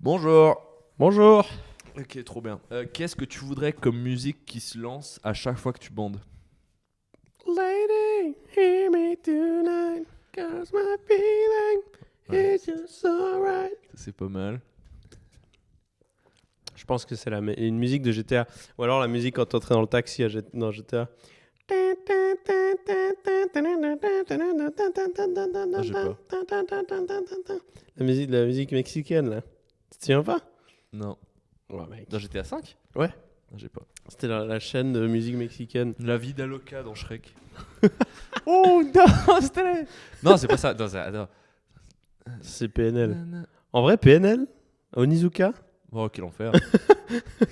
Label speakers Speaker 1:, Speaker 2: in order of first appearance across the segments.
Speaker 1: Bonjour.
Speaker 2: Bonjour.
Speaker 1: Ok, trop bien. Qu'est-ce que tu voudrais comme musique qui se lance à chaque fois que tu bandes?
Speaker 2: Lady, hear me tonight, 'cause my feeling
Speaker 1: Ouais.
Speaker 2: is just alright.
Speaker 1: Ça, c'est pas mal.
Speaker 2: Je pense que c'est une musique de GTA. Ou alors la musique quand t'entrais dans le taxi dans GTA.
Speaker 1: Ah, j'ai pas.
Speaker 2: La musique mexicaine, là. Tu te souviens pas?
Speaker 1: Non.
Speaker 2: Ouais, mec.
Speaker 1: Dans GTA 5?
Speaker 2: Ouais.
Speaker 1: Non, j'ai pas.
Speaker 2: C'était la chaîne de musique mexicaine.
Speaker 1: La vie d'Aloca dans Shrek.
Speaker 2: Oh non, c'était...
Speaker 1: Non, c'est pas ça. Non, attends.
Speaker 2: C'est PNL. En vrai, PNL Onizuka.
Speaker 1: Oh, quel enfer.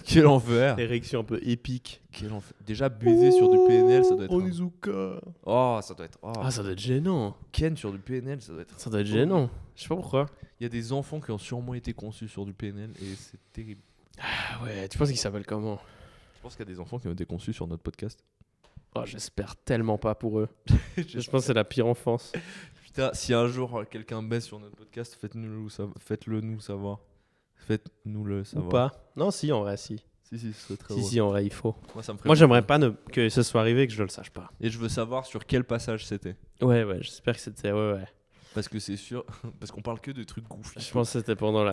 Speaker 1: Quel enfer.
Speaker 2: Érection un peu épique.
Speaker 1: Quel enfer. Déjà, baiser sur du PNL, ça doit être.
Speaker 2: Onizuka.
Speaker 1: Oh, ça doit être. Oh.
Speaker 2: Ah, ça doit être gênant.
Speaker 1: Ken sur du PNL, ça doit être.
Speaker 2: Ça doit être gênant. Je sais pas pourquoi.
Speaker 1: Il y a des enfants qui ont sûrement été conçus sur du PNL et c'est terrible.
Speaker 2: Ah ouais, tu penses qu'il s'appelle comment?
Speaker 1: Je pense qu'il y a des enfants qui ont été conçus sur notre podcast.
Speaker 2: Oh, j'espère tellement pas pour eux. Je pense que c'est la pire enfance.
Speaker 1: Putain, si un jour quelqu'un baisse sur notre podcast, faites-le nous savoir. Faites-nous le
Speaker 2: Ou
Speaker 1: savoir.
Speaker 2: pas. Non, si, en vrai, si.
Speaker 1: Si, ce serait très
Speaker 2: Si,
Speaker 1: drôle.
Speaker 2: si, en vrai, il faut.
Speaker 1: Moi, ça me ferait
Speaker 2: Moi, j'aimerais
Speaker 1: beaucoup.
Speaker 2: pas que ce soit arrivé et que je le sache pas.
Speaker 1: Et je veux savoir sur quel passage c'était.
Speaker 2: Ouais, j'espère que c'était... Ouais.
Speaker 1: Parce que c'est sûr. Parce qu'on parle que de trucs goofy.
Speaker 2: Je pense que c'était pendant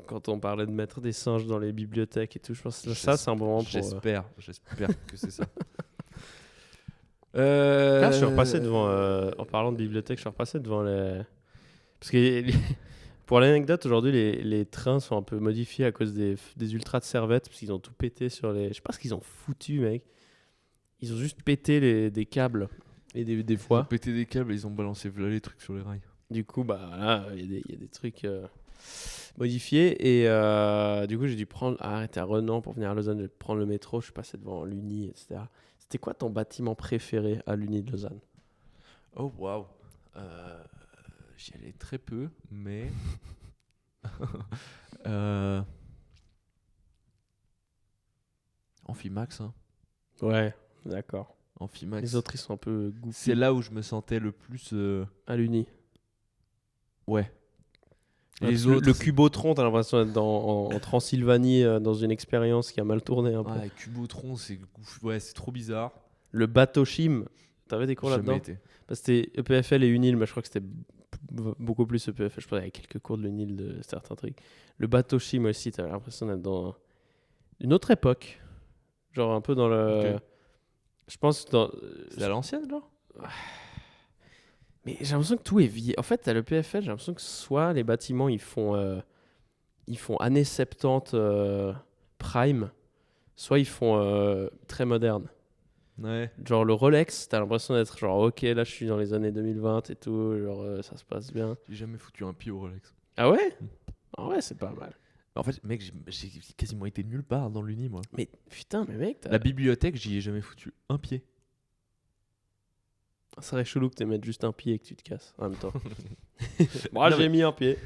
Speaker 2: quand on parlait de mettre des singes dans les bibliothèques et tout. Je pense que ça, c'est un bon moment pour...
Speaker 1: J'espère que c'est ça.
Speaker 2: Là, je suis repassé devant... en parlant de bibliothèque, je suis repassé devant les... Parce que... Pour l'anecdote, aujourd'hui, les trains sont un peu modifiés à cause des ultras de Servette, parce qu'ils ont tout pété sur les... Je sais pas ce qu'ils ont foutu, mec. Ils ont juste pété des câbles et des
Speaker 1: Ils ont
Speaker 2: fois.
Speaker 1: pété des câbles et ils ont balancé voilà les trucs sur les rails.
Speaker 2: Du coup, bah là, il y a des trucs modifiés. Et du coup, j'ai dû arrêter à Renan pour venir à Lausanne. Je vais prendre le métro, je suis passé devant l'Uni, etc. C'était quoi ton bâtiment préféré à l'Uni de Lausanne?
Speaker 1: Oh, waouh. J'y allais très peu, mais... Amphimax, hein.
Speaker 2: Ouais, d'accord.
Speaker 1: Amphimax.
Speaker 2: Les autres, ils sont un peu goofy.
Speaker 1: C'est là où je me sentais le plus...
Speaker 2: À l'Uni.
Speaker 1: Ouais.
Speaker 2: Les autres, le Cubotron, t'as l'impression d'être en Transylvanie dans une expérience qui a mal tourné un peu.
Speaker 1: Ouais, Cubotron, c'est trop bizarre.
Speaker 2: Le Batochim, t'avais des cours
Speaker 1: Jamais
Speaker 2: là-dedans?
Speaker 1: été.
Speaker 2: Bah, c'était EPFL et UNIL, mais je crois que c'était beaucoup plus EPFL. Je pense qu'il y avait quelques cours de l'UNIL de certains trucs. Le Batochim aussi, t'avais l'impression d'être dans une autre époque. Genre un peu dans le...
Speaker 1: Ok.
Speaker 2: Je pense dans...
Speaker 1: C'est à l'ancienne, genre?
Speaker 2: Mais j'ai l'impression que tout est vieilli. En fait, à l'EPFL, j'ai l'impression que soit les bâtiments, ils font années 70 prime, soit ils font très moderne.
Speaker 1: Ouais.
Speaker 2: Genre le Rolex, t'as l'impression d'être genre ok, là je suis dans les années 2020 et tout, genre ça se passe bien.
Speaker 1: J'ai jamais foutu un pied au Rolex.
Speaker 2: Ah ouais? Ah ouais, c'est pas mal.
Speaker 1: En fait, mec, j'ai quasiment été nulle part dans l'Uni, moi.
Speaker 2: Mais putain, mais mec,
Speaker 1: La bibliothèque, j'y ai jamais foutu un pied.
Speaker 2: ça serait chelou que tu mettes juste un pied et que tu te casses en même temps. Moi,
Speaker 1: Non,
Speaker 2: j'ai
Speaker 1: mais-
Speaker 2: mis un pied.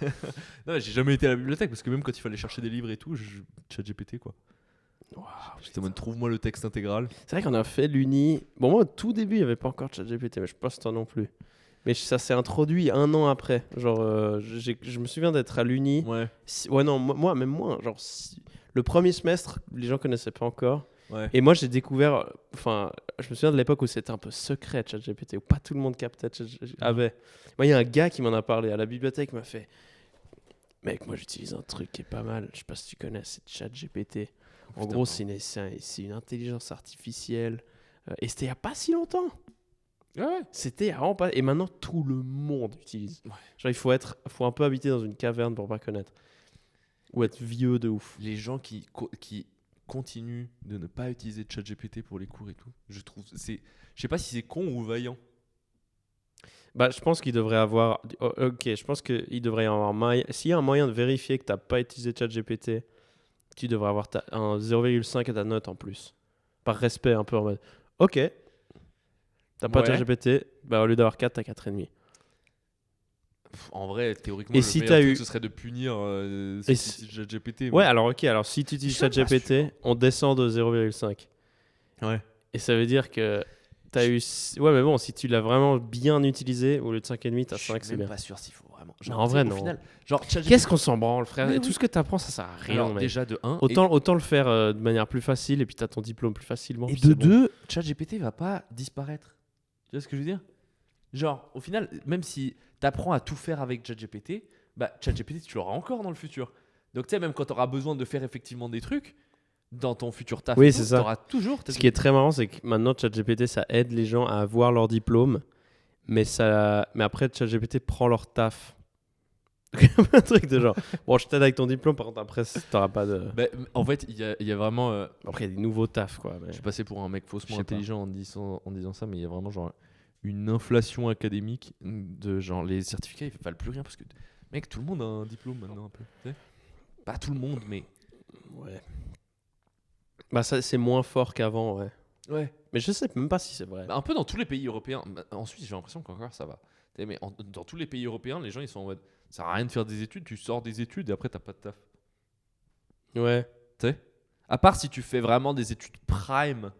Speaker 1: Non, mais j'ai jamais été à la bibliothèque parce que même quand il fallait chercher des livres et tout, ChatGPT quoi.
Speaker 2: Waouh,
Speaker 1: J'étais en mode trouve-moi le texte intégral.
Speaker 2: c'est vrai qu'on a fait l'Uni. Bon, moi, au tout début, il n'y avait pas encore ChatGPT, mais je pense que toi non plus. Mais ça s'est introduit 1 an après. Genre, je me souviens d'être à l'Uni.
Speaker 1: Ouais.
Speaker 2: Ouais, non, moi, même moins. Genre, le premier semestre, les gens connaissaient pas encore.
Speaker 1: Ouais.
Speaker 2: Et moi, j'ai découvert. Enfin, je me souviens de l'époque où c'était un peu secret, ChatGPT, où pas tout le monde captait avait. Moi, il y a un gars qui m'en a parlé à la bibliothèque, il m'a fait mec, moi, j'utilise un truc qui est pas mal. Je sais pas si tu connais, c'est ChatGPT. En
Speaker 1: Putain,
Speaker 2: gros,
Speaker 1: non.
Speaker 2: c'est une intelligence artificielle. Et c'était il y a pas si longtemps.
Speaker 1: Ouais.
Speaker 2: C'était il y a vraiment pas. Et maintenant, tout le monde utilise.
Speaker 1: Ouais.
Speaker 2: Genre, faut un peu habiter dans une caverne pour pas connaître. Ou être vieux de ouf.
Speaker 1: Les gens qui continuent de ne pas utiliser ChatGPT pour les cours et tout, je sais pas si c'est con ou vaillant.
Speaker 2: Bah, je pense qu'il devrait avoir. Ok, je pense qu'il devrait y avoir s'il y a un moyen de vérifier que tu n'as pas utilisé ChatGPT, tu devrais avoir un 0,5 à ta note en plus. Par respect, un peu en mode ok, t'as pas
Speaker 1: Ouais.
Speaker 2: ChatGPT, bah, au lieu d'avoir 4, t'as 4,5.
Speaker 1: En vrai, théoriquement,
Speaker 2: Et
Speaker 1: le
Speaker 2: si
Speaker 1: meilleur
Speaker 2: t'as
Speaker 1: truc,
Speaker 2: eu-
Speaker 1: ce serait de punir
Speaker 2: Et
Speaker 1: ChatGPT.
Speaker 2: Ouais, alors ok, alors si tu utilises
Speaker 1: Je suis pas
Speaker 2: ChatGPT, on descend de 0,5.
Speaker 1: Ouais.
Speaker 2: Et ça veut dire que T'as eu... Ouais, mais bon, si tu l'as vraiment bien utilisé, au lieu de 5,5, t'as
Speaker 1: Je
Speaker 2: 5, c'est
Speaker 1: suis même
Speaker 2: bien.
Speaker 1: pas sûr s'il faut vraiment.
Speaker 2: Non, en vrai,
Speaker 1: au
Speaker 2: non.
Speaker 1: final, genre, ChatGPT,
Speaker 2: Qu'est-ce qu'on s'en branle, frère?
Speaker 1: Mais
Speaker 2: Et
Speaker 1: oui.
Speaker 2: tout ce que t'apprends, ça sert à rien,
Speaker 1: alors,
Speaker 2: mec.
Speaker 1: déjà de 1,
Speaker 2: Autant le faire de manière plus facile et puis t'as ton diplôme plus facilement.
Speaker 1: et
Speaker 2: puis
Speaker 1: de
Speaker 2: c'est bon.
Speaker 1: 2, ChatGPT va pas disparaître. Tu vois ce que je veux dire? Genre, au final, même si t'apprends à tout faire avec ChatGPT, bah, ChatGPT, tu l'auras encore dans le futur. Donc, tu sais, même quand tu auras besoin de faire effectivement des trucs, dans ton futur taf,
Speaker 2: Oui,
Speaker 1: et
Speaker 2: c'est
Speaker 1: tout,
Speaker 2: ça.
Speaker 1: t'auras toujours.
Speaker 2: Ce qui est très marrant, c'est que maintenant, ChatGPT, ça aide les gens à avoir leur diplôme, mais après, ChatGPT prend leur taf. Un truc de genre, bon, je t'aide avec ton diplôme, par contre, après, t'auras pas de...
Speaker 1: Bah, en fait, il y a vraiment.
Speaker 2: Après, il y a des nouveaux tafs, quoi. Mais...
Speaker 1: Je suis passé pour un mec
Speaker 2: Je
Speaker 1: faussement
Speaker 2: sais pas.
Speaker 1: intelligent en disant ça, mais il y a vraiment genre une inflation académique de genre les certificats, ils valent plus rien parce que, mec, tout le monde a un diplôme maintenant un peu. Tu sais, pas tout le monde, mais.
Speaker 2: Ouais. Bah, ça, c'est moins fort qu'avant, ouais.
Speaker 1: Ouais.
Speaker 2: Mais je sais même pas si c'est vrai.
Speaker 1: Bah, un peu dans tous les pays européens. Bah, en Suisse, j'ai l'impression qu'encore ça va. Tu sais, mais dans tous les pays européens, les gens ils sont en mode ça sert à rien de faire des études, tu sors des études et après t'as pas de taf.
Speaker 2: Ouais.
Speaker 1: Tu sais, à part si tu fais vraiment des études prime.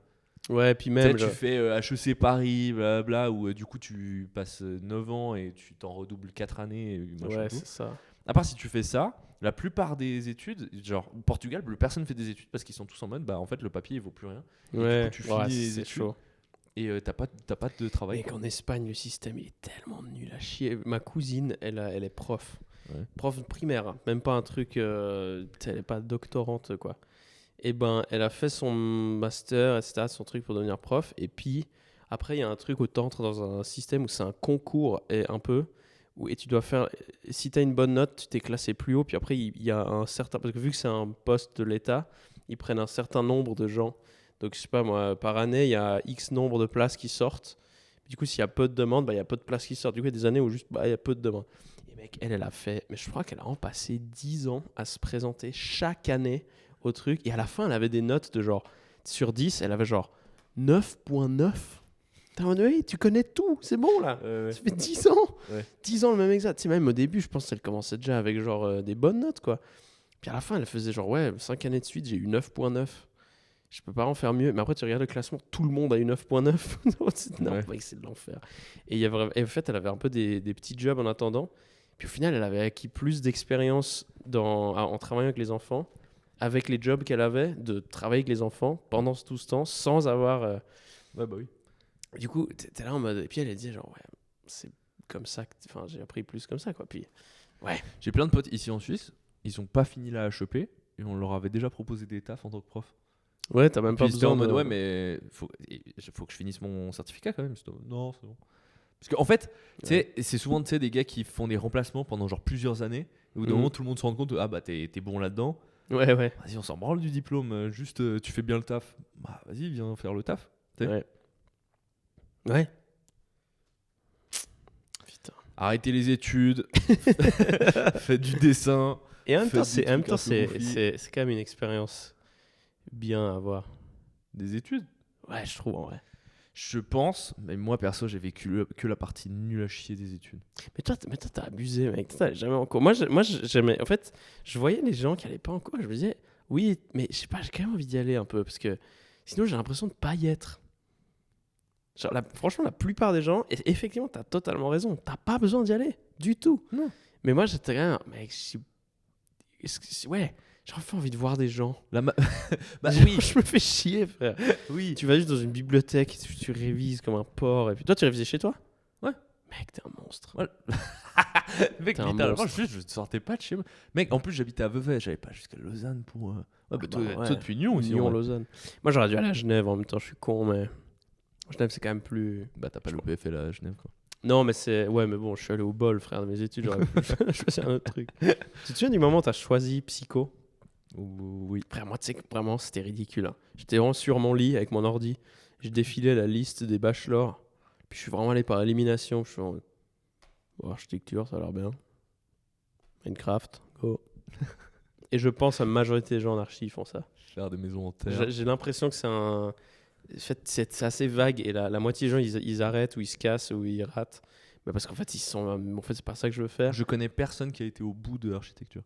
Speaker 2: Ouais, puis
Speaker 1: Tu sais,
Speaker 2: même...
Speaker 1: tu fais HEC Paris, blablabla, où du coup tu passes 9 ans et tu t'en redoubles 4 années. Machin
Speaker 2: Ouais,
Speaker 1: tout.
Speaker 2: c'est ça.
Speaker 1: À part si tu fais ça, la plupart des études, genre au Portugal, plus personne fait des études parce qu'ils sont tous en mode bah en fait le papier il vaut plus rien. Et
Speaker 2: Ouais,
Speaker 1: du coup tu finis
Speaker 2: ouais,
Speaker 1: les
Speaker 2: c'est
Speaker 1: études
Speaker 2: chaud.
Speaker 1: et t'as pas de travail.
Speaker 2: Mec,
Speaker 1: quoi.
Speaker 2: en Espagne, le système il est tellement nul à chier. Ma cousine, elle est prof.
Speaker 1: Ouais.
Speaker 2: Prof primaire, hein. Même pas un truc. Elle est pas doctorante, quoi. Et ben, elle a fait son master, etc., son truc pour devenir prof. Et puis, après, il y a un truc où tu entres dans un système où c'est un concours et un peu. Et tu dois faire. Si tu as une bonne note, tu t'es classé plus haut. Puis après, il y a un certain. Parce que vu que c'est un poste de l'État, ils prennent un certain nombre de gens. Donc, je sais pas moi, par année, il y a X nombre de places qui sortent. Du coup, s'il y a peu de demandes, bah, il y a peu de places qui sortent. Du coup, il y a des années où juste, bah, il y a peu de demandes. Et mec, elle a fait. Mais je crois qu'elle a en passé 10 ans à se présenter chaque année au truc. Et à la fin, elle avait des notes de genre. Sur 10, elle avait genre 9,9. T'as un hey, tu connais tout, c'est bon là. Ça fait 10 ans.
Speaker 1: Ouais.
Speaker 2: 10 ans le même exact. Tu sais, même au début, je pense qu'elle commençait déjà avec genre des bonnes notes, quoi. Puis à la fin, elle faisait genre, ouais, 5 années de suite, j'ai eu 9,9. Je peux pas en faire mieux. Mais après, tu regardes le classement, tout le monde a eu 9,9. Non,
Speaker 1: Ouais.
Speaker 2: mec, c'est de l'enfer. Et, et en fait, elle avait un peu des petits jobs en attendant. Puis au final, elle avait acquis plus d'expérience en travaillant avec les enfants, avec les jobs qu'elle avait, de travailler avec les enfants pendant tout ce temps, sans avoir.
Speaker 1: Ouais, bah oui.
Speaker 2: Du coup, t'es là en mode. Et puis elle a dit, genre, ouais, c'est comme ça. Enfin, j'ai appris plus comme ça, quoi. Puis, ouais.
Speaker 1: J'ai plein de potes ici en Suisse, ils ont pas fini la HEP et on leur avait déjà proposé des tafs en tant que prof.
Speaker 2: Ouais, t'as même
Speaker 1: Puis
Speaker 2: pas
Speaker 1: ils étaient
Speaker 2: besoin
Speaker 1: en mode
Speaker 2: de.
Speaker 1: ouais, mais faut que je finisse mon certificat quand même. J'étais en mode, non, c'est bon. Parce qu'en fait, tu sais, c'est souvent tu sais, des gars qui font des remplacements pendant genre plusieurs années. Et au bout d'un
Speaker 2: Mhm.
Speaker 1: moment, tout le monde se rend compte de, ah bah t'es bon là-dedans.
Speaker 2: Ouais, ouais.
Speaker 1: Vas-y, on s'en branle du diplôme. Juste, tu fais bien le taf. Bah vas-y, viens faire le taf. T'sais.
Speaker 2: Ouais. Ouais. Putain.
Speaker 1: Arrêtez les études. Faites du dessin.
Speaker 2: Et en même temps,
Speaker 1: Faites des trucs un peu goofy.
Speaker 2: c'est quand même une expérience bien à avoir.
Speaker 1: Des études.
Speaker 2: Ouais, je trouve en vrai.
Speaker 1: Je pense, mais moi perso, j'ai vécu que la partie nulle à chier des études.
Speaker 2: Mais toi, t'as abusé, mec. Toi, t'as jamais en cours. J'aimais. En fait, je voyais les gens qui allaient pas en cours. Je me disais, oui, mais je sais pas, j'ai quand même envie d'y aller un peu. Parce que sinon, j'ai l'impression de pas y être. Genre, franchement, la plupart des gens, et effectivement, t'as totalement raison. T'as pas besoin d'y aller. Du tout.
Speaker 1: Non.
Speaker 2: Mais moi, j'étais quand même. Mec, ouais, j'ai enfin envie de voir des gens.
Speaker 1: Bah
Speaker 2: Genre,
Speaker 1: oui,
Speaker 2: je me fais chier, frère.
Speaker 1: oui.
Speaker 2: Tu vas juste dans une bibliothèque, tu révises comme un porc. Et puis toi, tu révisais chez toi?
Speaker 1: Ouais.
Speaker 2: Mec, t'es un monstre.
Speaker 1: Ouais. Mec,
Speaker 2: T'es un
Speaker 1: littéralement,
Speaker 2: monstre.
Speaker 1: je sortais pas de chez moi. Mec, en plus, j'habitais à Vevey, j'allais pas jusqu'à Lausanne pour. Ouais, bah, toi,
Speaker 2: ouais.
Speaker 1: toi, depuis Nyon aussi.
Speaker 2: Nyon,
Speaker 1: en vrai.
Speaker 2: Lausanne. Moi, j'aurais dû aller à Genève en même temps, je suis con, mais. Genève, c'est quand même plus.
Speaker 1: Bah, t'as pas le BFL à Genève, quoi.
Speaker 2: Non, mais c'est. Ouais, mais bon, je suis allé au bol, frère, de mes études, j'aurais pu choisir un autre truc. Tu te souviens du moment où t'as choisi psycho?
Speaker 1: Oui.
Speaker 2: Frère, moi, tu sais que vraiment, c'était ridicule. Hein. J'étais vraiment sur mon lit avec mon ordi. Je défilais la liste des bachelors. Puis je suis vraiment allé par élimination. Je suis en. Bon, architecture, ça a l'air bien. Minecraft, go. Et je pense à la majorité des gens en archi, ils font ça.
Speaker 1: Faire des maisons en terre.
Speaker 2: J'ai l'impression que c'est un. En fait, c'est assez vague et la moitié des gens ils arrêtent ou ils se cassent ou ils ratent. Mais parce qu'en fait, ils sont. En fait, c'est pas ça que je veux faire.
Speaker 1: Je connais personne qui a été au bout de l'architecture.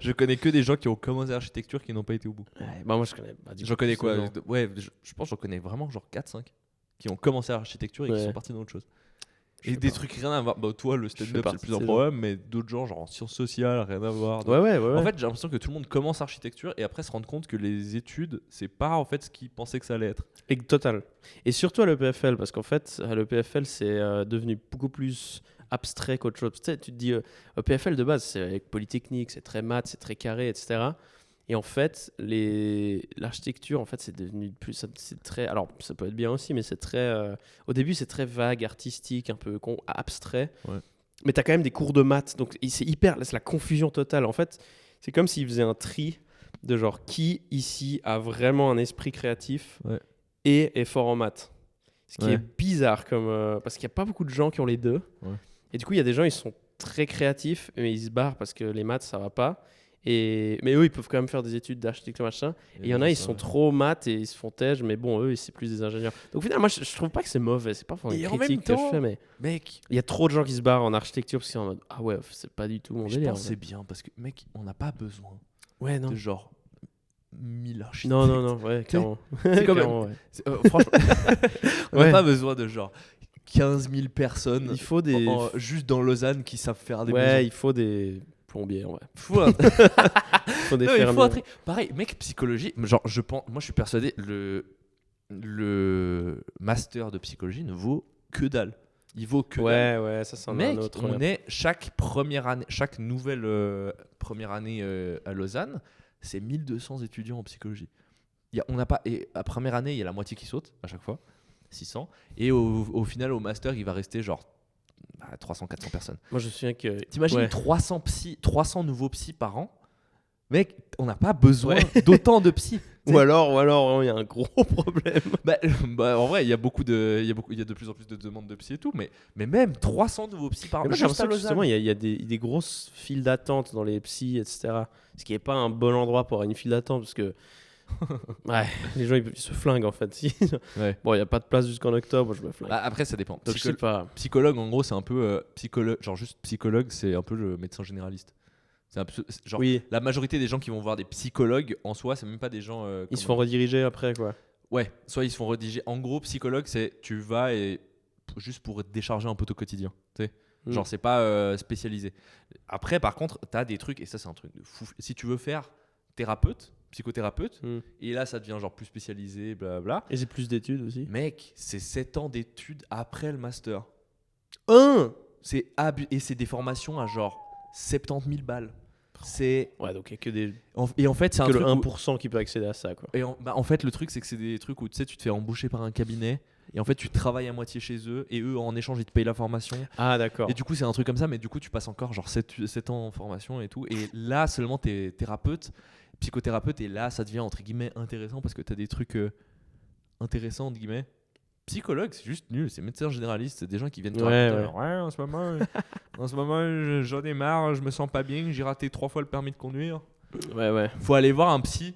Speaker 1: Je connais que des gens qui ont commencé l'architecture qui n'ont pas été au bout.
Speaker 2: Ouais, bah moi je connais. Bah, du
Speaker 1: J'en
Speaker 2: coup,
Speaker 1: connais quoi
Speaker 2: non.
Speaker 1: Ouais, je pense que j'en connais vraiment genre 4-5 qui ont commencé l'architecture et qui
Speaker 2: Ouais.
Speaker 1: sont partis dans autre chose.
Speaker 2: Je
Speaker 1: Et
Speaker 2: sais
Speaker 1: des
Speaker 2: pas.
Speaker 1: trucs rien à voir. Bah, toi, le
Speaker 2: Je fais
Speaker 1: stand-up, c'est le
Speaker 2: partie
Speaker 1: plus
Speaker 2: de
Speaker 1: un
Speaker 2: ces
Speaker 1: problème, mais d'autres gens, genre en sciences sociales, rien à voir.
Speaker 2: Ouais, ouais, ouais.
Speaker 1: En
Speaker 2: ouais.
Speaker 1: fait, j'ai l'impression que tout le monde commence architecture et après se rendre compte que les études, c'est pas en fait ce qu'ils pensaient que ça allait être.
Speaker 2: Et total. Et surtout à l'EPFL, parce qu'en fait, à l'EPFL, c'est devenu beaucoup plus abstrait qu'autre chose. Tu sais, tu te dis, EPFL de base, c'est avec Polytechnique, c'est très maths, c'est très carré, etc. Et en fait, l'architecture, en fait, c'est devenu plus. C'est très. Alors, ça peut être bien aussi, mais c'est très. Au début, c'est très vague, artistique, un peu abstrait.
Speaker 1: Ouais.
Speaker 2: Mais tu as quand même des cours de maths. Donc, c'est hyper. C'est la confusion totale. En fait, c'est comme s'ils faisaient un tri de genre qui ici a vraiment un esprit créatif
Speaker 1: Ouais.
Speaker 2: et est fort en maths. Ce qui
Speaker 1: Ouais.
Speaker 2: est bizarre, parce qu'il n'y a pas beaucoup de gens qui ont les deux.
Speaker 1: Ouais.
Speaker 2: Et du coup, il y a des gens, ils sont très créatifs, mais ils se barrent parce que les maths, ça va pas. Mais eux, ils peuvent quand même faire des études d'architecture, machin. Et il y en a, ils sont trop maths et ils se font tège, mais bon, eux, c'est plus des ingénieurs. Donc au final, moi, je trouve pas que c'est mauvais. C'est pas vraiment une
Speaker 1: Et en
Speaker 2: critique
Speaker 1: même
Speaker 2: que je
Speaker 1: temps,
Speaker 2: fais, mais
Speaker 1: mec,
Speaker 2: il y a trop de gens qui se barrent en architecture parce qu'ils sont en mode ah ouais, c'est pas du tout mon
Speaker 1: je
Speaker 2: délire.
Speaker 1: pense que
Speaker 2: en
Speaker 1: c'est
Speaker 2: fait.
Speaker 1: bien parce que, mec, on n'a pas besoin
Speaker 2: Ouais, non.
Speaker 1: de genre 1000 architectes.
Speaker 2: Non, ouais, clairement.
Speaker 1: C'est comme-
Speaker 2: Clairement, ouais.
Speaker 1: Franchement, on n'a
Speaker 2: Ouais.
Speaker 1: pas besoin de genre 15 000 personnes
Speaker 2: Il faut des.
Speaker 1: juste dans Lausanne qui savent faire des
Speaker 2: Ouais,
Speaker 1: maisons.
Speaker 2: il faut des plombiers, ouais.
Speaker 1: Faut un-
Speaker 2: Il faut des
Speaker 1: Non, il faut un
Speaker 2: fermiers.
Speaker 1: truc. Pareil, mec, psychologie, genre, je pense, moi je suis persuadé, le master de psychologie ne vaut que dalle. Il vaut que dalle.
Speaker 2: Ouais, ça, c'est un
Speaker 1: Mec,
Speaker 2: autre.
Speaker 1: on est chaque première année, chaque nouvelle première année à Lausanne, c'est 1200 étudiants en psychologie. On n'a pas, et à première année, il y a la moitié qui saute à chaque fois, 600. Et au final, au master, il va rester genre 300-400 personnes.
Speaker 2: Moi, je me souviens que.
Speaker 1: T'imagines
Speaker 2: Ouais.
Speaker 1: 300 nouveaux psys par an? Mec, on n'a pas besoin
Speaker 2: Ouais.
Speaker 1: d'autant de psys.
Speaker 2: Ou alors, il y a un gros problème.
Speaker 1: En vrai, il y a de plus en plus de demandes de psy et tout, mais même 300 nouveaux psys par an.
Speaker 2: Mais moi, j'ai
Speaker 1: juste à
Speaker 2: l'impression que
Speaker 1: Lausanne.
Speaker 2: justement, il y a des grosses files d'attente dans les psys, etc. Ce qui n'est pas un bon endroit pour avoir une file d'attente parce que. Ouais, les gens ils se flinguent en fait.
Speaker 1: Ouais.
Speaker 2: Bon, il n'y a pas de place jusqu'en octobre, je me flingue.
Speaker 1: Bah, après, ça dépend.
Speaker 2: Donc, je sais pas.
Speaker 1: Psychologue, en gros, c'est un peu psychologue, genre juste psychologue, c'est un peu le médecin généraliste. Genre
Speaker 2: Oui,
Speaker 1: la majorité des gens qui vont voir des psychologues en soi, c'est même pas des gens.
Speaker 2: ils se font rediriger après, quoi.
Speaker 1: Ouais, soit ils se font rediriger. En gros, psychologue, c'est tu vas et juste pour décharger un peu ton quotidien. Tu sais.
Speaker 2: Mm.
Speaker 1: Genre, c'est pas spécialisé. Après, par contre, t'as des trucs, et ça, c'est un truc de fou. Si tu veux faire thérapeute, psychothérapeute,
Speaker 2: Mm.
Speaker 1: et là, ça devient genre plus spécialisé, blablabla.
Speaker 2: Et c'est plus d'études aussi.
Speaker 1: Mec, c'est 7 ans d'études après le master. Et c'est des formations à genre 70 000 balles. C'est
Speaker 2: Ouais, donc il n'y a que, des...
Speaker 1: et en fait c'est un
Speaker 2: que le
Speaker 1: truc où-
Speaker 2: 1% qui peut accéder à ça, quoi.
Speaker 1: et en fait le truc c'est que c'est des trucs où tu sais tu te fais embaucher par un cabinet et en fait tu travailles à moitié chez eux et eux en échange ils te payent la formation
Speaker 2: Ah, d'accord.
Speaker 1: et du coup c'est un truc comme ça mais du coup tu passes encore genre 7 ans en formation et tout et là seulement t'es thérapeute psychothérapeute et là ça devient entre guillemets intéressant parce que t'as des trucs intéressants entre guillemets. Psychologue, c'est juste nul, c'est médecin généraliste, c'est des gens qui viennent te
Speaker 2: Ouais,
Speaker 1: raconter,
Speaker 2: ouais.
Speaker 1: en ce moment j'en ai marre, je me sens pas bien, j'ai raté 3 fois le permis de conduire.
Speaker 2: Ouais.
Speaker 1: Faut aller voir un psy.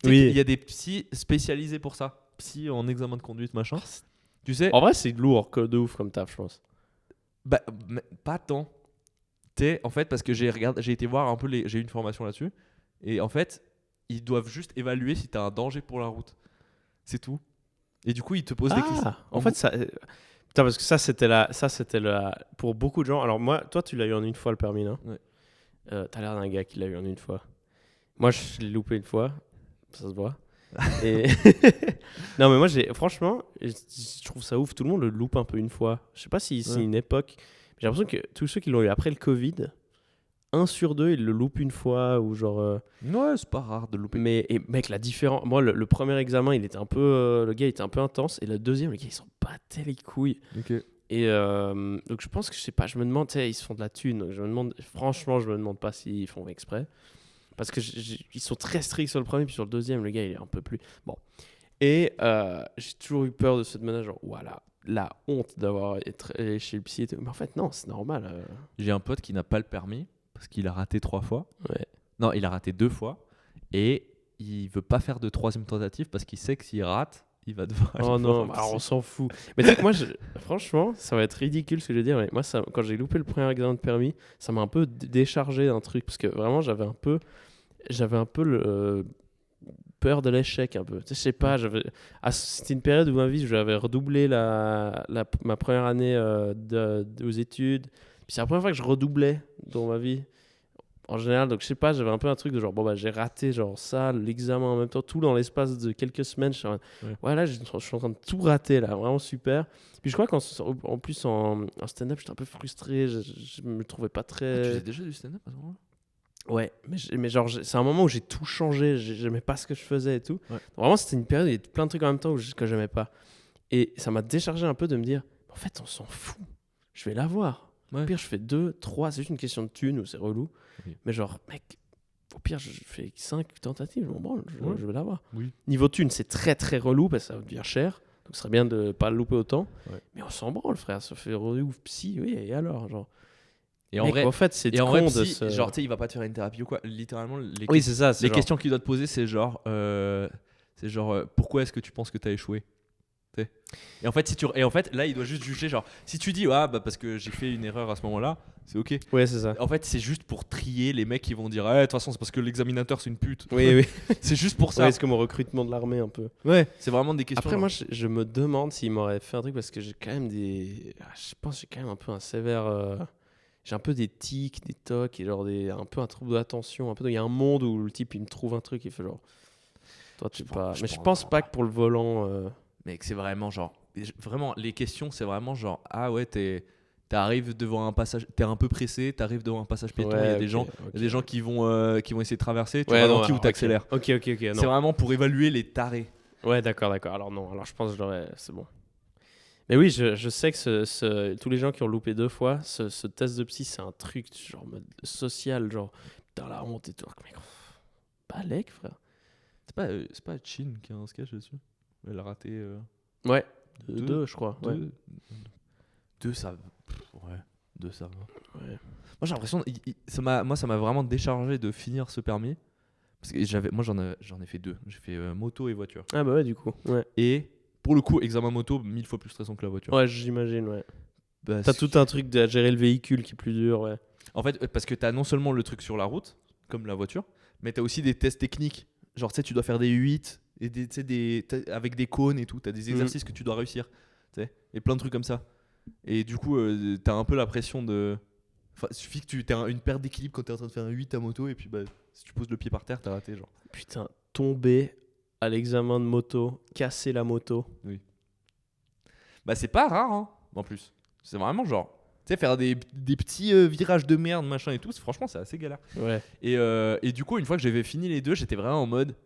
Speaker 1: Tu sais
Speaker 2: Oui.
Speaker 1: qu'il y a des psys spécialisés pour ça, psy en examen de conduite machin. Tu sais,
Speaker 2: En vrai, c'est lourd, de ouf comme taf, je pense.
Speaker 1: mais pas tant. En fait parce que j'ai été voir un peu j'ai eu une formation là-dessus et en fait, ils doivent juste évaluer si tu as un danger pour la route. C'est tout. Et du coup, ils te posent des questions.
Speaker 2: En fait, ça. Putain, parce que ça, c'était la. Pour beaucoup de gens. Alors, moi, toi, tu l'as eu en une fois le permis, non?
Speaker 1: Ouais.
Speaker 2: T'as l'air d'un gars qui l'a eu en une fois. Moi, je l'ai loupé une fois. Ça se voit. Et... non, mais moi, franchement, je trouve ça ouf. Tout le monde le loupe un peu une fois. Je sais pas si c'est une époque. J'ai l'impression que tous ceux qui l'ont eu après le Covid, 1 sur 2, ils le loupent une fois. Ou genre.
Speaker 1: Ouais, c'est pas rare de le louper.
Speaker 2: Mais et mec, la différence. Moi, le premier examen, il était un peu. Le gars, il était un peu intense. Et le deuxième, le gars, il s'en battait les couilles.
Speaker 1: Ok.
Speaker 2: Et donc, je pense que je sais pas. Je me demande, tu sais, ils se font de la thune. Donc, franchement, je me demande pas s'ils font exprès. Parce que ils sont très stricts sur le premier, puis sur le deuxième, le gars, il est un peu plus. Bon. Et j'ai toujours eu peur de cette manière, genre, voilà, la honte d'avoir été chez le psy. Mais en fait, non, c'est normal.
Speaker 1: J'ai un pote qui n'a pas le permis parce qu'il a raté 3 fois.
Speaker 2: Ouais.
Speaker 1: Non, il a raté 2 fois et il veut pas faire de 3e tentative parce qu'il sait que s'il rate, il va devoir aller
Speaker 2: Oh
Speaker 1: voir
Speaker 2: non,
Speaker 1: un
Speaker 2: alors
Speaker 1: psy.
Speaker 2: on s'en fout. Mais tu sais que moi, franchement, ça va être ridicule ce que je vais dire, mais moi, ça, quand j'ai loupé le premier examen de permis, ça m'a un peu déchargé d'un truc, parce que vraiment, j'avais un peu le peur de l'échec un peu. Tu sais, je sais pas, c'était une période où ma vie, où j'avais redoublé ma première année aux études. Puis c'est la première fois que je redoublais dans ma vie. En général, donc je sais pas, j'avais un peu un truc de genre, bon bah j'ai raté genre ça, l'examen en même temps, tout dans l'espace de quelques semaines. Je suis en mode,
Speaker 1: Ouais.
Speaker 2: ouais, là, je suis en train de tout rater là, vraiment super. Puis je crois qu'en plus en stand-up, j'étais un peu frustré, je me trouvais pas
Speaker 1: Tu
Speaker 2: très.
Speaker 1: faisais déjà du stand-up à ce moment-là?
Speaker 2: Ouais, mais genre, c'est un moment où j'ai tout changé, j'aimais pas ce que je faisais et tout.
Speaker 1: Ouais.
Speaker 2: Donc vraiment, c'était une période où il y avait plein de trucs en même temps que j'aimais pas. Et ça m'a déchargé un peu de me dire, en fait, on s'en fout, je vais l'avoir.
Speaker 1: Ouais.
Speaker 2: Au pire, je fais 2, 3, c'est juste une question de thunes ou c'est relou.
Speaker 1: Oui.
Speaker 2: Mais genre, mec, au pire, je fais 5 tentatives, je m'en branle,
Speaker 1: Ouais.
Speaker 2: je vais l'avoir.
Speaker 1: Oui.
Speaker 2: Niveau thunes, c'est très très relou parce que ça devient cher. Donc, ce serait bien de pas le louper autant.
Speaker 1: Ouais.
Speaker 2: Mais on s'en branle, frère, ça fait relou, psy, oui, et alors, genre.
Speaker 1: Et en
Speaker 2: Mec,
Speaker 1: vrai,
Speaker 2: en fait, c'est
Speaker 1: en vrai,
Speaker 2: con de
Speaker 1: psy,
Speaker 2: se...
Speaker 1: genre, tu sais, il va pas te faire une thérapie ou quoi. Littéralement,
Speaker 2: Oui, c'est ça.
Speaker 1: les questions qu'il doit te poser, c'est genre, pourquoi est-ce que tu penses que t'as échoué? Tu sais. Et en fait, là, il doit juste juger, genre, si tu dis, ah, bah, parce que j'ai fait une erreur à ce moment-là, c'est ok.
Speaker 2: Ouais, c'est ça.
Speaker 1: En fait, c'est juste pour trier les mecs qui vont dire, de toute façon, c'est parce que l'examinateur, c'est une pute.
Speaker 2: Oui, oui.
Speaker 1: C'est juste pour ça.
Speaker 2: Ouais, c'est comme au recrutement de l'armée un peu.
Speaker 1: Ouais, c'est vraiment des questions.
Speaker 2: Après,
Speaker 1: genre.
Speaker 2: moi, je me demande s'il m'aurait fait un truc parce que j'ai quand même je pense que j'ai quand même un peu un sévère. J'ai un peu des tics, des tocs et genre un peu un trouble d'attention. Un peu, il y a un monde où le type il me trouve un truc, il fait genre. Toi, tu pas. Mais je pense pas que pour le volant.
Speaker 1: Mec, c'est vraiment genre. Vraiment, les questions, c'est vraiment genre, ah ouais, t'arrives devant un passage, t'es un peu pressé, t'arrives devant un passage piéton, il y a des gens. Il y a des gens qui vont essayer de traverser, tu ralentis ou t'accélères.
Speaker 2: Ok.
Speaker 1: C'est
Speaker 2: Non.
Speaker 1: vraiment pour évaluer les tarés.
Speaker 2: Ouais, d'accord. Alors non. Alors je pense que je l'aurais. C'est bon. Mais oui, je sais que tous les gens qui ont loupé 2 fois, ce test de psy, c'est un truc genre mode social, genre putain la honte et tout. Mec, pas lec, frère.
Speaker 1: C'est pas Chin qui a un sketch dessus. Elle a raté.
Speaker 2: Ouais,
Speaker 1: Deux.
Speaker 2: 2 je crois. Ouais.
Speaker 1: Deux, ça va. Ouais, 2, ça va.
Speaker 2: Ouais.
Speaker 1: Moi, j'ai l'impression. Ça m'a vraiment déchargé de finir ce permis. Parce que moi, j'en ai fait 2. J'ai fait moto et voiture.
Speaker 2: Ah bah ouais, du coup. Ouais.
Speaker 1: Et pour le coup, examen moto, 1000 fois plus stressant que la voiture.
Speaker 2: Ouais, j'imagine, ouais.
Speaker 1: Bah,
Speaker 2: T'as tout un truc à gérer le véhicule qui est plus dur, ouais.
Speaker 1: En fait, parce que t'as non seulement le truc sur la route, comme la voiture, mais t'as aussi des tests techniques. Genre, tu sais, tu dois faire des 8 et avec des cônes et tout. T'as des exercices que tu dois réussir. Tu sais, et plein de trucs comme ça. Et du coup, t'as un peu la pression de. Enfin, il suffit que tu aies une perte d'équilibre quand t'es en train de faire un 8 à moto et puis bah, si tu poses le pied par terre, t'as raté. Genre.
Speaker 2: Putain, tomber à l'examen de moto, casser la moto.
Speaker 1: Bah, c'est pas rare, hein, en plus. C'est vraiment genre. Tu sais, faire des petits virages de merde, machin et tout, franchement, c'est assez galère.
Speaker 2: Ouais.
Speaker 1: Et du coup, une fois que j'avais fini les 2, j'étais vraiment en mode.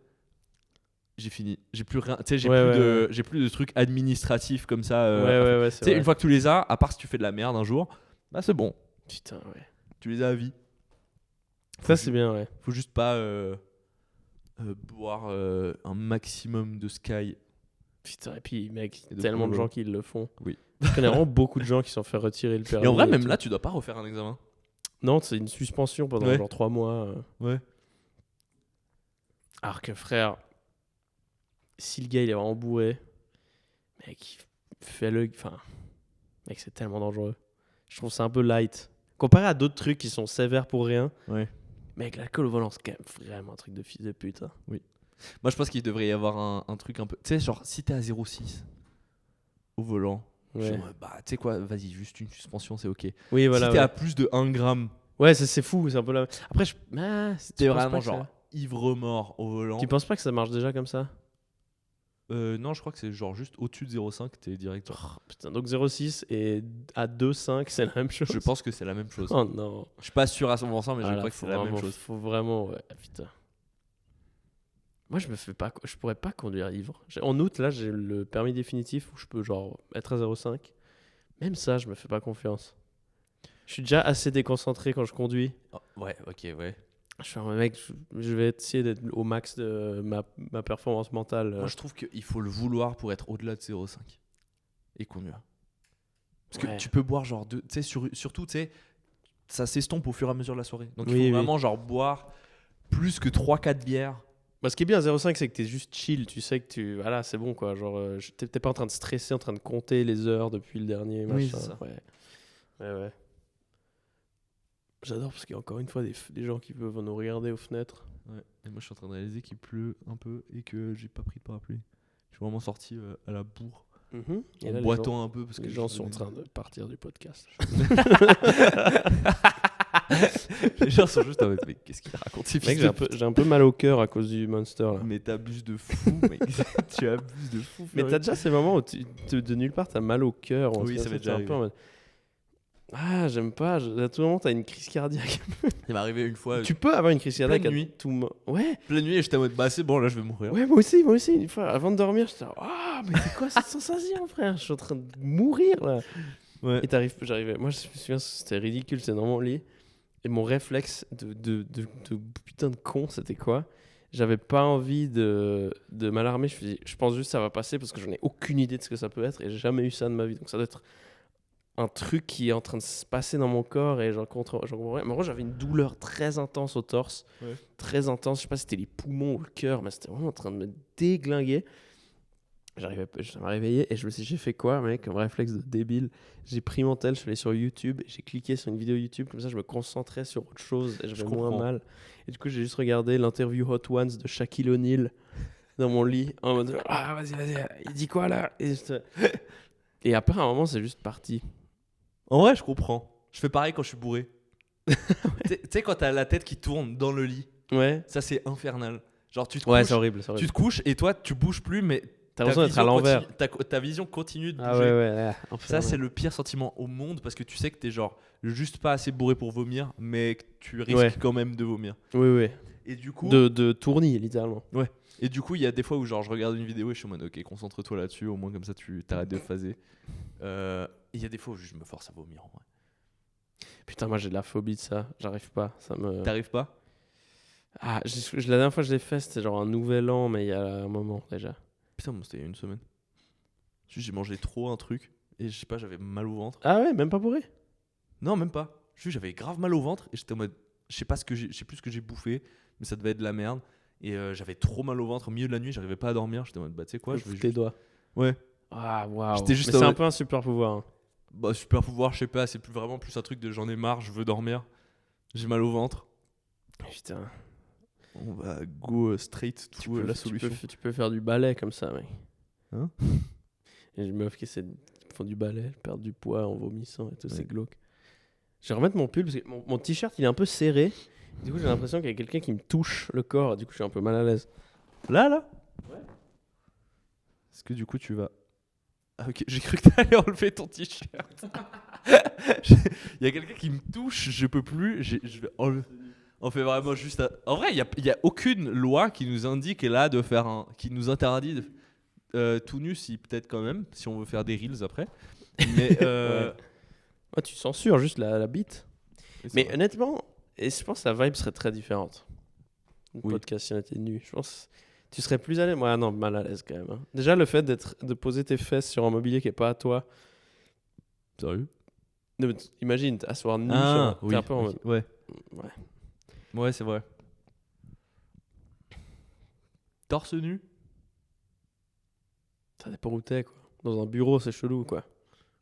Speaker 1: J'ai fini. J'ai plus rien. Tu sais, j'ai plus de trucs administratifs comme ça.
Speaker 2: Ouais, c'est
Speaker 1: Tu sais,
Speaker 2: vrai.
Speaker 1: une fois que tu les as, à part si tu fais de la merde un jour, bah c'est bon.
Speaker 2: Putain, ouais.
Speaker 1: Tu les as à vie.
Speaker 2: Ça, c'est bien, ouais.
Speaker 1: Faut juste pas boire un maximum de Sky.
Speaker 2: Putain, et puis, mec,
Speaker 1: Et de
Speaker 2: tellement de
Speaker 1: prendre
Speaker 2: gens qui le font.
Speaker 1: Oui.
Speaker 2: Je connais vraiment beaucoup de gens qui se sont fait retirer le permis.
Speaker 1: Et en vrai, même
Speaker 2: tout.
Speaker 1: là, tu dois pas refaire un examen.
Speaker 2: Non, c'est une suspension pendant
Speaker 1: Ouais.
Speaker 2: genre 3 mois.
Speaker 1: Ouais.
Speaker 2: Alors que, frère, si le gars il est vraiment bourré, mec, fais-le. Enfin, mec, c'est tellement dangereux. Je trouve ça un peu light. Comparé à d'autres trucs qui sont sévères pour rien,
Speaker 1: Ouais.
Speaker 2: mec, l'alcool au volant, c'est quand même vraiment un truc de fils de pute. Hein.
Speaker 1: Moi, je pense qu'il devrait y avoir un truc un peu. Tu sais, genre, si t'es à 0,6 au volant,
Speaker 2: Ouais.
Speaker 1: genre, bah, tu sais quoi, vas-y, juste une suspension, c'est ok.
Speaker 2: Oui, voilà.
Speaker 1: Si t'es
Speaker 2: Ouais,
Speaker 1: à plus de 1 gramme,
Speaker 2: ouais c'est fou, c'est un peu là. Après,
Speaker 1: t'es vraiment genre ivre-mort au volant.
Speaker 2: Tu penses pas que ça marche déjà comme ça?
Speaker 1: Non, je crois que c'est genre juste au-dessus de 0,5, t'es direct.
Speaker 2: Putain, donc 0,6 et à 2,5, c'est la même chose.
Speaker 1: Je pense que c'est la même chose.
Speaker 2: Oh non.
Speaker 1: Je suis pas sûr à 100%, mais je
Speaker 2: Ah là,
Speaker 1: crois que c'est la même chose.
Speaker 2: Faut vraiment, ouais, putain. Moi, je pourrais pas conduire ivre. En août, là, j'ai le permis définitif où je peux genre être à 0,5. Même ça, je me fais pas confiance. Je suis déjà assez déconcentré quand je conduis.
Speaker 1: Oh, ouais, ok, ouais.
Speaker 2: Je suis un mec, je vais essayer d'être au max de ma performance mentale.
Speaker 1: Moi, je trouve qu'il faut le vouloir pour être au-delà de 0,5 et conduire. Parce que
Speaker 2: Ouais.
Speaker 1: tu peux boire genre tu sais, surtout, tu sais, ça s'estompe au fur et à mesure de la soirée. Donc il
Speaker 2: Oui,
Speaker 1: faut
Speaker 2: oui.
Speaker 1: vraiment genre boire plus que 3-4 bières.
Speaker 2: Bah, ce qui est bien à 0,5, c'est que t'es juste chill. Tu sais que voilà, c'est bon, quoi. Genre, t'es pas en train de stresser, en train de compter les heures depuis le dernier
Speaker 1: Oui,
Speaker 2: machin.
Speaker 1: c'est ça.
Speaker 2: Ouais. J'adore parce qu'il y a encore une fois des gens qui peuvent nous regarder aux fenêtres.
Speaker 1: Ouais. Et moi, je suis en train de réaliser qu'il pleut un peu et que j'ai pas pris de parapluie. Je suis vraiment sorti à la bourre,
Speaker 2: Et
Speaker 1: en
Speaker 2: là,
Speaker 1: boitant un peu parce que
Speaker 2: les
Speaker 1: je
Speaker 2: gens sont en
Speaker 1: venais
Speaker 2: train de partir du podcast.
Speaker 1: Les gens sont juste en mode, mais qu'est-ce qu'il raconte ces
Speaker 2: Mec,
Speaker 1: fils de pute
Speaker 2: j'ai un peu mal au cœur à cause du Monster là.
Speaker 1: Mais t'abuses de fou, mec. Tu abuses de fou.
Speaker 2: Mais
Speaker 1: Fleury.
Speaker 2: t'as déjà ces moments où de nulle part t'as mal au cœur. ou un
Speaker 1: Oui,
Speaker 2: truc
Speaker 1: ça
Speaker 2: comme
Speaker 1: m'est
Speaker 2: t'es
Speaker 1: déjà
Speaker 2: un peu
Speaker 1: arrivé.
Speaker 2: en mode, ah, j'aime pas. À tout moment t'as une crise cardiaque.
Speaker 1: Il m'est arrivé une fois,
Speaker 2: Tu peux avoir une crise cardiaque
Speaker 1: pleine
Speaker 2: à
Speaker 1: nuit.
Speaker 2: tout Ouais.
Speaker 1: pleine nuit, et j'étais en mode, bah c'est bon, là je vais mourir.
Speaker 2: Ouais, moi aussi. Une fois, avant de dormir, j'étais ah, mais c'est quoi cette sensation, frère? Je suis en train de mourir là.
Speaker 1: Ouais.
Speaker 2: Et j'arrivais. Moi, je me souviens, c'était ridicule, c'est dans mon lit. Et mon réflexe de putain de con, c'était quoi? J'avais pas envie de m'alarmer. Je pense juste que ça va passer parce que j'en ai aucune idée de ce que ça peut être et j'ai jamais eu ça de ma vie. Donc ça doit être un truc qui est en train de se passer dans mon corps et j'en comprends rien. Mais en gros, j'avais une douleur très intense au torse.
Speaker 1: Ouais.
Speaker 2: Très intense. Je sais pas si c'était les poumons ou le cœur, mais c'était vraiment en train de me déglinguer. Je me réveillé et j'ai fait quoi, mec, comme réflexe de débile? J'ai pris mon tel, je suis allé sur YouTube, j'ai cliqué sur une vidéo YouTube, comme ça je me concentrais sur autre chose et j'avais moins
Speaker 1: comprends.
Speaker 2: mal. Et du coup, j'ai juste regardé l'interview Hot Ones de Shaquille O'Neal dans mon lit en mode ah, vas-y, il dit quoi là? Et après, à un moment, c'est juste parti.
Speaker 1: En vrai, je comprends. Je fais pareil quand je suis bourré. Tu sais, quand t'as la tête qui tourne dans le lit,
Speaker 2: Ouais.
Speaker 1: ça c'est infernal. Genre, tu te
Speaker 2: Ouais,
Speaker 1: couches,
Speaker 2: c'est horrible.
Speaker 1: tu te couches et toi, tu bouges plus, mais
Speaker 2: T'as l'impression d'être à l'envers.
Speaker 1: ta vision continue de bouger.
Speaker 2: Ah ouais.
Speaker 1: Ça, c'est le pire sentiment au monde parce que tu sais que t'es genre juste pas assez bourré pour vomir, mais que tu risques quand même de vomir.
Speaker 2: Oui.
Speaker 1: Et du coup,
Speaker 2: De tournis, littéralement.
Speaker 1: et du coup, il y a des fois où genre je regarde une vidéo et je suis en mode ok, concentre-toi là-dessus, au moins comme ça tu t'arrêtes de phaser. Il y a des fois où je me force à vomir en vrai.
Speaker 2: Putain, moi j'ai de la phobie de ça. J'arrive pas. Ça me.
Speaker 1: T'arrives pas?
Speaker 2: Ah, la dernière fois que je l'ai fait, c'était genre un nouvel an, mais il y a un moment déjà.
Speaker 1: Putain, moi c'était il y a une semaine. Juste j'ai mangé trop un truc et je sais pas, j'avais mal au ventre.
Speaker 2: Ah ouais, même pas bourré?
Speaker 1: Non, même pas. Juste j'avais grave mal au ventre et j'étais en mode je sais plus ce que j'ai bouffé, mais ça devait être de la merde. Et j'avais trop mal au ventre au milieu de la nuit, j'arrivais pas à dormir. J'étais en mode bah tu sais quoi, je vais
Speaker 2: tes
Speaker 1: juste...
Speaker 2: doigts.
Speaker 1: Ouais.
Speaker 2: Ah waouh.
Speaker 1: J'étais juste
Speaker 2: Mais
Speaker 1: en
Speaker 2: c'est un
Speaker 1: mode-
Speaker 2: peu un super pouvoir. Hein.
Speaker 1: Bah super pouvoir, je sais pas, c'est vraiment plus un truc de j'en ai marre, je veux dormir. J'ai mal au ventre.
Speaker 2: Putain.
Speaker 1: On va go straight to la solution.
Speaker 2: Tu peux faire du ballet comme ça, mec.
Speaker 1: Hein?
Speaker 2: Et les meufs qui font du ballet, perdent du poids en vomissant et tout,
Speaker 1: Ouais.
Speaker 2: c'est glauque. Je vais remettre mon pull parce que mon t-shirt il est un peu serré. Du coup, j'ai l'impression qu'il y a quelqu'un qui me touche le corps. Du coup, je suis un peu mal à l'aise.
Speaker 1: Là Ouais. Est-ce que du coup tu vas... Ah ok, j'ai cru que t'allais enlever ton t-shirt. Il y a quelqu'un qui me touche, je peux plus, je vais enlever... On fait vraiment juste... En vrai, il y a aucune loi qui nous indique là de faire un... qui nous interdit de... tout nu, si peut-être quand même, si on veut faire des reels après. Mais...
Speaker 2: Ouais, tu censures juste la bite.
Speaker 1: c'est
Speaker 2: Mais
Speaker 1: vrai.
Speaker 2: honnêtement, et je pense que la vibe serait très différente. Un
Speaker 1: Oui.
Speaker 2: podcast si on était nu. Je pense tu serais plus à l'aise. Moi, non, mal à l'aise quand même. Hein. Déjà, le fait de poser tes fesses sur un mobilier qui est pas à toi.
Speaker 1: Sérieux?
Speaker 2: Non, mais imagine, t'asseoir nu.
Speaker 1: Ah,
Speaker 2: t'es
Speaker 1: oui.
Speaker 2: un peu en
Speaker 1: ok.
Speaker 2: mode.
Speaker 1: Ouais. Ouais, c'est vrai. Torse nu?
Speaker 2: Ça dépend où t'es, quoi. Dans un bureau, c'est chelou, quoi.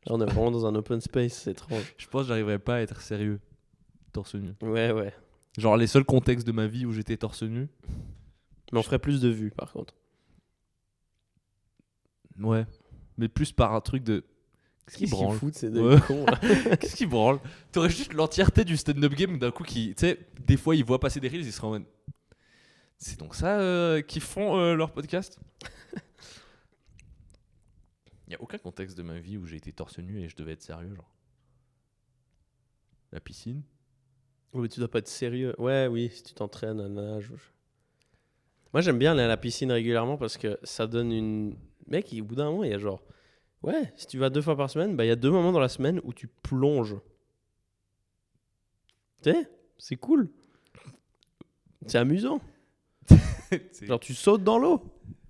Speaker 2: Là, on est vraiment dans un open space, c'est étrange.
Speaker 1: Je pense que j'arriverais pas à être sérieux. Torse nu.
Speaker 2: Ouais.
Speaker 1: Genre les seuls contextes de ma vie où j'étais torse nu.
Speaker 2: Mais on ferait plus de vues, par contre.
Speaker 1: Ouais. Mais plus par un truc de... Qu'est-ce qui branle?
Speaker 2: foutent ces deux
Speaker 1: Ouais.
Speaker 2: cons, là.
Speaker 1: Qu'est-ce qui branle? T'aurais juste l'entièreté du stand-up game d'un coup qui... Tu sais, des fois ils voient passer des reels, ils seraient en mode... C'est donc ça qu'ils font leur podcast? Il n'y a aucun contexte de ma vie où j'ai été torse nu et je devais être sérieux, genre. La piscine?
Speaker 2: Oui, mais tu dois pas être sérieux. Ouais, oui, si tu t'entraînes à nage. Moi, j'aime bien aller à la piscine régulièrement parce que ça donne une... Mec, au bout d'un moment, il y a genre... Ouais, si tu vas 2 fois par semaine, bah il y a 2 moments dans la semaine où tu plonges. Tu sais, c'est cool. C'est amusant. Genre, tu sautes dans l'eau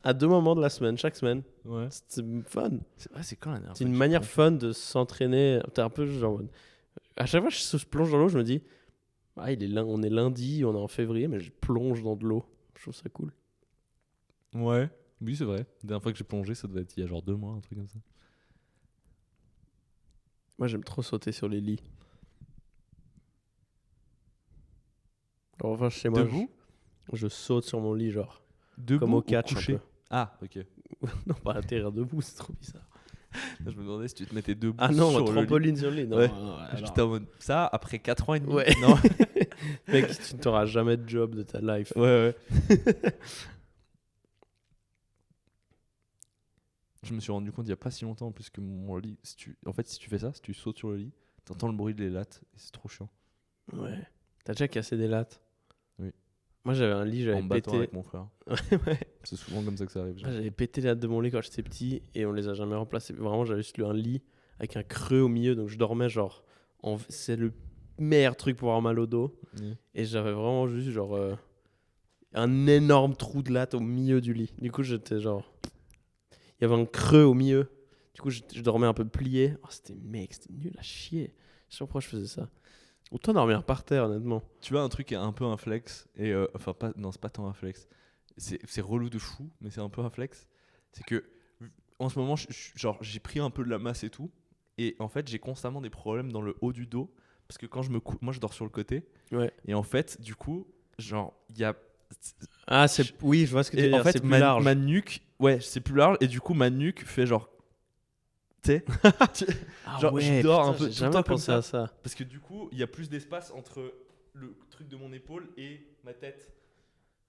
Speaker 2: à 2 moments de la semaine, chaque semaine.
Speaker 1: Ouais.
Speaker 2: C'est fun.
Speaker 1: C'est quand la dernière
Speaker 2: C'est
Speaker 1: fois
Speaker 2: une
Speaker 1: que
Speaker 2: manière
Speaker 1: j'ai fait
Speaker 2: fun de s'entraîner. T'es un peu genre... À chaque fois que je plonge dans l'eau, je me dis... Ah, on est lundi, on est en février, mais je plonge dans de l'eau. Je trouve ça cool.
Speaker 1: Ouais. Oui, c'est vrai. La dernière fois que j'ai plongé, ça devait être il y a genre 2 mois, un truc comme ça.
Speaker 2: Moi, j'aime trop sauter sur les lits. Alors, enfin, chez moi,
Speaker 1: Debout
Speaker 2: je saute sur mon lit, genre.
Speaker 1: Debout
Speaker 2: Comme au
Speaker 1: ou
Speaker 2: catch, un
Speaker 1: couché
Speaker 2: peu.
Speaker 1: Ah, ok.
Speaker 2: Non, pas à terre debout, c'est trop bizarre.
Speaker 1: Je me demandais si tu te mettais debout
Speaker 2: Ah non,
Speaker 1: sur le lit.
Speaker 2: trampoline sur le lit. Non,
Speaker 1: Ouais.
Speaker 2: non, alors-
Speaker 1: J'étais en mode ça après 4 ans et demi.
Speaker 2: Ouais.
Speaker 1: Non.
Speaker 2: Mec, tu n'auras jamais de job de ta life.
Speaker 1: Ouais. Je me suis rendu compte il y a pas si longtemps en plus que mon lit, si tu fais ça, si tu sautes sur le lit, t'entends le bruit des lattes et c'est trop chiant.
Speaker 2: Ouais. T'as déjà cassé des lattes?
Speaker 1: Oui.
Speaker 2: Moi, j'avais un lit,
Speaker 1: En
Speaker 2: j'avais
Speaker 1: me battant
Speaker 2: pété.
Speaker 1: avec mon frère.
Speaker 2: Ouais.
Speaker 1: C'est souvent comme ça que ça arrive.
Speaker 2: Moi, j'avais pété les lattes de mon lit quand j'étais petit et on les a jamais remplacées. Vraiment, j'avais juste un lit avec un creux au milieu, donc je dormais genre. C'est le meilleur truc pour avoir mal au dos.
Speaker 1: Oui.
Speaker 2: Et j'avais vraiment juste genre un énorme trou de latte au milieu du lit. Du coup, j'étais genre. Il y avait un creux au milieu. Du coup, je dormais un peu plié. Oh, c'était nul à chier. Je sais pas pourquoi je faisais ça. Autant dormir par terre, honnêtement.
Speaker 1: Tu vois un truc qui est un peu un flex et enfin pas non, c'est pas tant un flex. C'est relou de fou, mais c'est un peu un flex. C'est que en ce moment genre j'ai pris un peu de la masse et tout et en fait, j'ai constamment des problèmes dans le haut du dos parce que quand je me moi je dors sur le côté
Speaker 2: Ouais.
Speaker 1: et en fait, du coup, genre il y a
Speaker 2: Ah, oui, je vois ce que tu veux
Speaker 1: et
Speaker 2: dire.
Speaker 1: en fait
Speaker 2: C'est plus
Speaker 1: ma
Speaker 2: large.
Speaker 1: nuque, ouais, c'est plus large et du coup ma nuque fait genre tu sais
Speaker 2: Ah
Speaker 1: genre, je dors un peu
Speaker 2: j'ai
Speaker 1: tout le
Speaker 2: jamais
Speaker 1: temps comme
Speaker 2: pensé à ça.
Speaker 1: parce que du coup, il y a plus d'espace entre le truc de mon épaule et ma tête.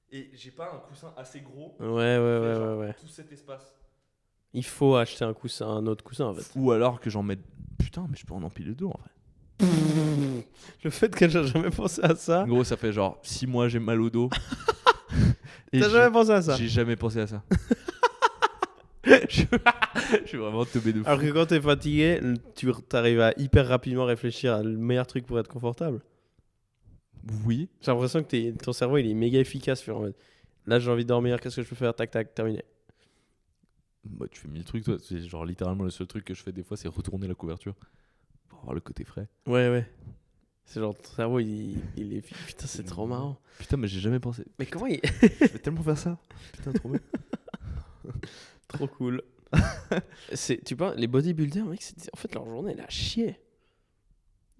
Speaker 1: Et j'ai pas un coussin assez gros
Speaker 2: Ouais,
Speaker 1: qui fait genre
Speaker 2: ouais.
Speaker 1: tout cet espace.
Speaker 2: Il faut acheter un coussin, un autre coussin en fait.
Speaker 1: Ou alors que j'en mette. Putain, mais je peux en empiler 2 en vrai.
Speaker 2: Le fait que j'ai jamais pensé à ça.
Speaker 1: En gros, ça fait genre 6 mois j'ai mal au dos. Et
Speaker 2: T'as jamais pensé à ça?
Speaker 1: j'ai jamais pensé à ça. Je suis vraiment tombé de fou.
Speaker 2: Alors que quand t'es fatigué, tu arrives à hyper rapidement réfléchir à le meilleur truc pour être confortable.
Speaker 1: Oui.
Speaker 2: J'ai l'impression que ton cerveau il est méga efficace. En mode, là j'ai envie de dormir, qu'est-ce que je peux faire? Tac tac, terminé.
Speaker 1: Bah, tu fais 1000 trucs, toi. C'est genre littéralement le seul truc que je fais des fois, c'est retourner la couverture pour avoir le côté frais.
Speaker 2: Ouais. C'est genre ton cerveau il est. Putain, c'est trop marrant.
Speaker 1: Putain, mais j'ai jamais pensé.
Speaker 2: Mais comment il.
Speaker 1: Je vais tellement faire ça. Putain, trop bien.
Speaker 2: Trop cool. Tu vois, les bodybuilders, mec, en fait, leur journée, elle est à chier.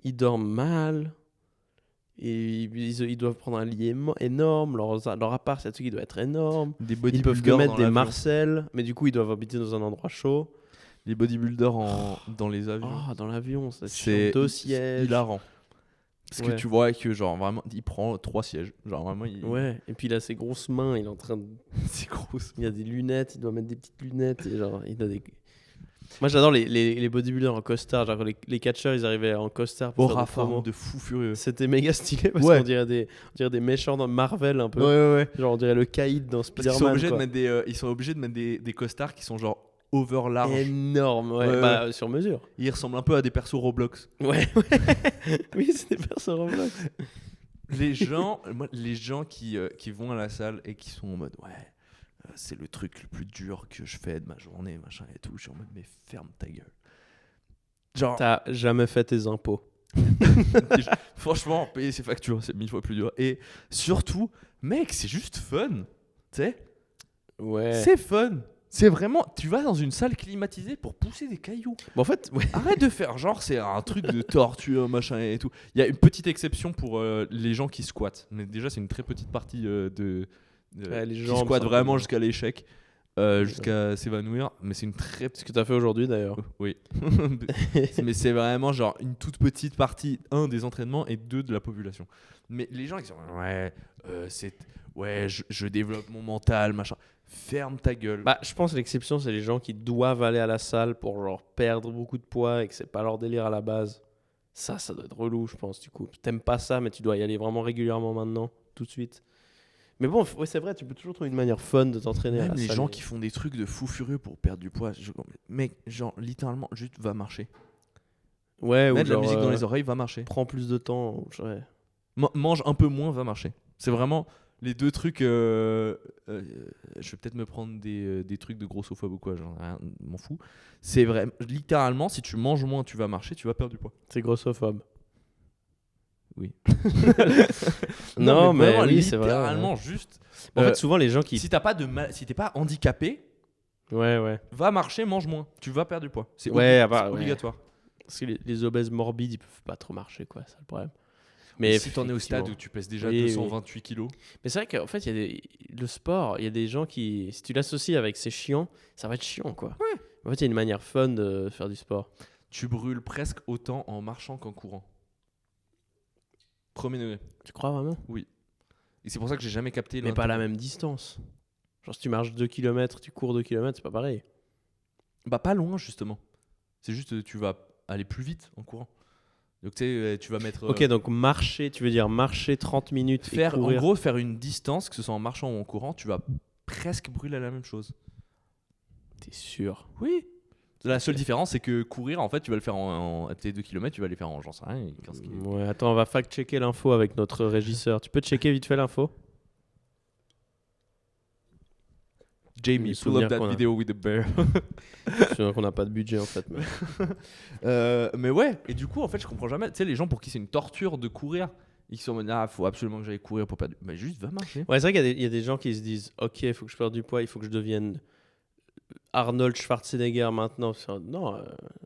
Speaker 2: Ils dorment mal. Et ils doivent prendre un lit énorme. Leur appart, c'est un truc qui doit être énorme.
Speaker 1: Des
Speaker 2: Ils peuvent que
Speaker 1: bodybuilders
Speaker 2: mettre
Speaker 1: dans
Speaker 2: des
Speaker 1: l'avion.
Speaker 2: marcelles. Mais du coup, ils doivent habiter dans un endroit chaud.
Speaker 1: Les bodybuilders dans les avions.
Speaker 2: Oh, dans l'avion, c'est
Speaker 1: C'est
Speaker 2: 2 sièges.
Speaker 1: hilarant. Parce
Speaker 2: Ouais.
Speaker 1: que tu vois que genre vraiment, il prend 3 sièges. Genre vraiment,
Speaker 2: Ouais, et puis il a ses grosses mains, il est en train de...
Speaker 1: c'est gros.
Speaker 2: Il a des lunettes, il doit mettre des petites lunettes, et genre, il a des... Moi j'adore les bodybuilders en costard, genre les catcheurs ils arrivaient en costard pour faire des promos.
Speaker 1: de fou furieux.
Speaker 2: C'était méga stylé parce
Speaker 1: Ouais.
Speaker 2: qu'on dirait des méchants dans Marvel un peu.
Speaker 1: Ouais.
Speaker 2: Genre on dirait le Caïd dans
Speaker 1: Parce qu'ils
Speaker 2: Spider-Man.
Speaker 1: sont obligés
Speaker 2: quoi.
Speaker 1: de mettre ils sont obligés de mettre des costards qui sont genre over large.
Speaker 2: Énorme, ouais.
Speaker 1: Ouais,
Speaker 2: Bah, sur mesure.
Speaker 1: Ils ressemblent un peu à des persos Roblox.
Speaker 2: Ouais. Oui, c'est des personnes Roblox.
Speaker 1: Les gens qui vont à la salle et qui sont en mode c'est le truc le plus dur que je fais de ma journée, machin et tout. Je suis en mode mais ferme ta gueule. Genre
Speaker 2: T'as jamais fait tes impôts.
Speaker 1: franchement, payer ses factures, c'est 1000 fois plus dur. Et surtout, mec, c'est juste fun. Tu sais,
Speaker 2: Ouais.
Speaker 1: c'est fun. C'est vraiment, tu vas dans une salle climatisée pour pousser des cailloux.
Speaker 2: Bon, en fait, ouais.
Speaker 1: Arrête de faire genre c'est un truc de torture, machin et tout. Il y a une petite exception pour les gens qui squattent. Mais déjà, c'est une très petite partie
Speaker 2: Ouais, les
Speaker 1: qui
Speaker 2: jambes,
Speaker 1: squattent
Speaker 2: c'est un
Speaker 1: vraiment
Speaker 2: peu-
Speaker 1: jusqu'à l'échec, jusqu'à s'évanouir. Mais c'est une très
Speaker 2: Ce que t'as fait aujourd'hui d'ailleurs.
Speaker 1: oui. Mais c'est vraiment genre une toute petite partie, des entraînements et de la population. Mais les gens qui sont je développe mon mental, machin. Ferme ta gueule.
Speaker 2: Bah, je pense que l'exception, c'est les gens qui doivent aller à la salle pour genre perdre beaucoup de poids et que c'est pas leur délire à la base. Ça doit être relou, je pense, du coup. T'aimes pas ça, mais tu dois y aller vraiment régulièrement maintenant, tout de suite. Mais bon, ouais, c'est vrai, tu peux toujours trouver une manière fun de t'entraîner à
Speaker 1: Même
Speaker 2: la
Speaker 1: les
Speaker 2: salle.
Speaker 1: gens qui font des trucs de fou furieux pour perdre du poids, mec, genre littéralement, juste va marcher.
Speaker 2: Ouais, ou
Speaker 1: Mettre de la
Speaker 2: genre,
Speaker 1: musique dans les oreilles, va marcher.
Speaker 2: prends plus de temps. Ouais.
Speaker 1: Mange un peu moins, va marcher. C'est vraiment les deux trucs. Je vais peut-être me prendre des trucs de grossophobe ou quoi, j'en ai rien, m'en fous. C'est vrai, littéralement, si tu manges moins, tu vas marcher, tu vas perdre du poids.
Speaker 2: C'est grossophobe.
Speaker 1: Oui.
Speaker 2: Non, mais
Speaker 1: vraiment,
Speaker 2: oui, c'est vrai.
Speaker 1: littéralement, juste.
Speaker 2: En fait, souvent, les gens qui.
Speaker 1: Si t'es pas handicapé,
Speaker 2: Ouais.
Speaker 1: va marcher, mange moins. Tu vas perdre du poids. C'est
Speaker 2: Ouais,
Speaker 1: obligatoire.
Speaker 2: Parce que les obèses morbides, ils peuvent pas trop marcher, quoi. C'est le problème.
Speaker 1: Mais si t'en es au stade
Speaker 2: effectivement.
Speaker 1: où tu pèses déjà
Speaker 2: Oui,
Speaker 1: 228 kilos.
Speaker 2: Mais c'est vrai qu'en fait, le sport, il y a des gens qui. Si tu l'associes avec c'est chiant, ça va être chiant, quoi.
Speaker 1: Ouais.
Speaker 2: En fait, il y a une manière fun de faire du sport.
Speaker 1: Tu brûles presque autant en marchant qu'en courant. Premier degré.
Speaker 2: Tu crois vraiment?
Speaker 1: Et c'est pour ça que j'ai jamais capté.
Speaker 2: Mais pas la même distance. Genre, si tu marches 2 km, tu cours 2 km, c'est pas pareil.
Speaker 1: Bah, pas loin, justement. C'est juste tu vas aller plus vite en courant. Donc, tu sais, tu vas mettre.
Speaker 2: Ok, donc marcher, tu veux dire marcher 30 minutes et
Speaker 1: En
Speaker 2: courir.
Speaker 1: gros, faire une distance, que ce soit en marchant ou en courant, tu vas presque brûler la même chose.
Speaker 2: T'es sûr?
Speaker 1: Oui. La seule différence, c'est que courir, en fait, tu vas le faire tes 2 km, tu vas les faire en, j'en sais rien, 15 km.
Speaker 2: Ouais, attends, on va fact-checker l'info avec notre régisseur. Tu peux checker vite fait l'info?
Speaker 1: Jamie,
Speaker 2: Les
Speaker 1: pull up
Speaker 2: souvenirs
Speaker 1: that
Speaker 2: qu'on a.
Speaker 1: video with the bear.
Speaker 2: C'est sûr qu'on n'a pas de budget en fait.
Speaker 1: Mais ouais, et du coup, en fait, je comprends jamais. Tu sais, les gens pour qui c'est une torture de courir, ils sont en mode, faut absolument que j'aille courir pour perdre. Mais juste, va marcher.
Speaker 2: Ouais, c'est vrai qu'il y a des gens qui se disent ok, il faut que je perde du poids, il faut que je devienne Arnold Schwarzenegger maintenant. Non,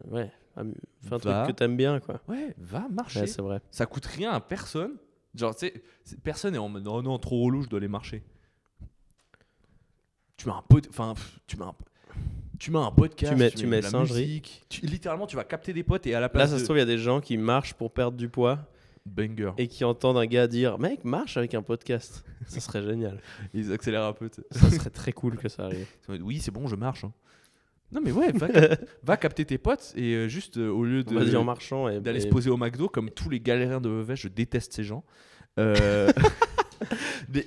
Speaker 2: ouais, fais un truc que t'aimes bien quoi.
Speaker 1: Ouais, va marcher.
Speaker 2: Ouais, c'est vrai.
Speaker 1: Ça coûte rien à personne. Genre, tu sais, personne est en mode, oh non, trop relou, je dois aller marcher. Tu mets un pot, enfin, tu mets un podcast,
Speaker 2: tu mets
Speaker 1: de la
Speaker 2: singerie.
Speaker 1: musique. Littéralement, tu vas capter des potes et à la
Speaker 2: Là,
Speaker 1: place
Speaker 2: ça se trouve, il y a des gens qui marchent pour perdre du poids
Speaker 1: banger.
Speaker 2: et qui entendent un gars dire mec, marche avec un podcast. Ça serait génial.
Speaker 1: Ils accélèrent un peu. Tu sais.
Speaker 2: Ça serait très cool que ça arrive.
Speaker 1: Ils sont en mode, oui, c'est bon, je marche. Hein. Non, mais ouais, va capter tes potes et juste au lieu de
Speaker 2: Vas-y en marchant et
Speaker 1: d'aller se poser au McDo comme tous les galériens de Vevey, je déteste ces gens.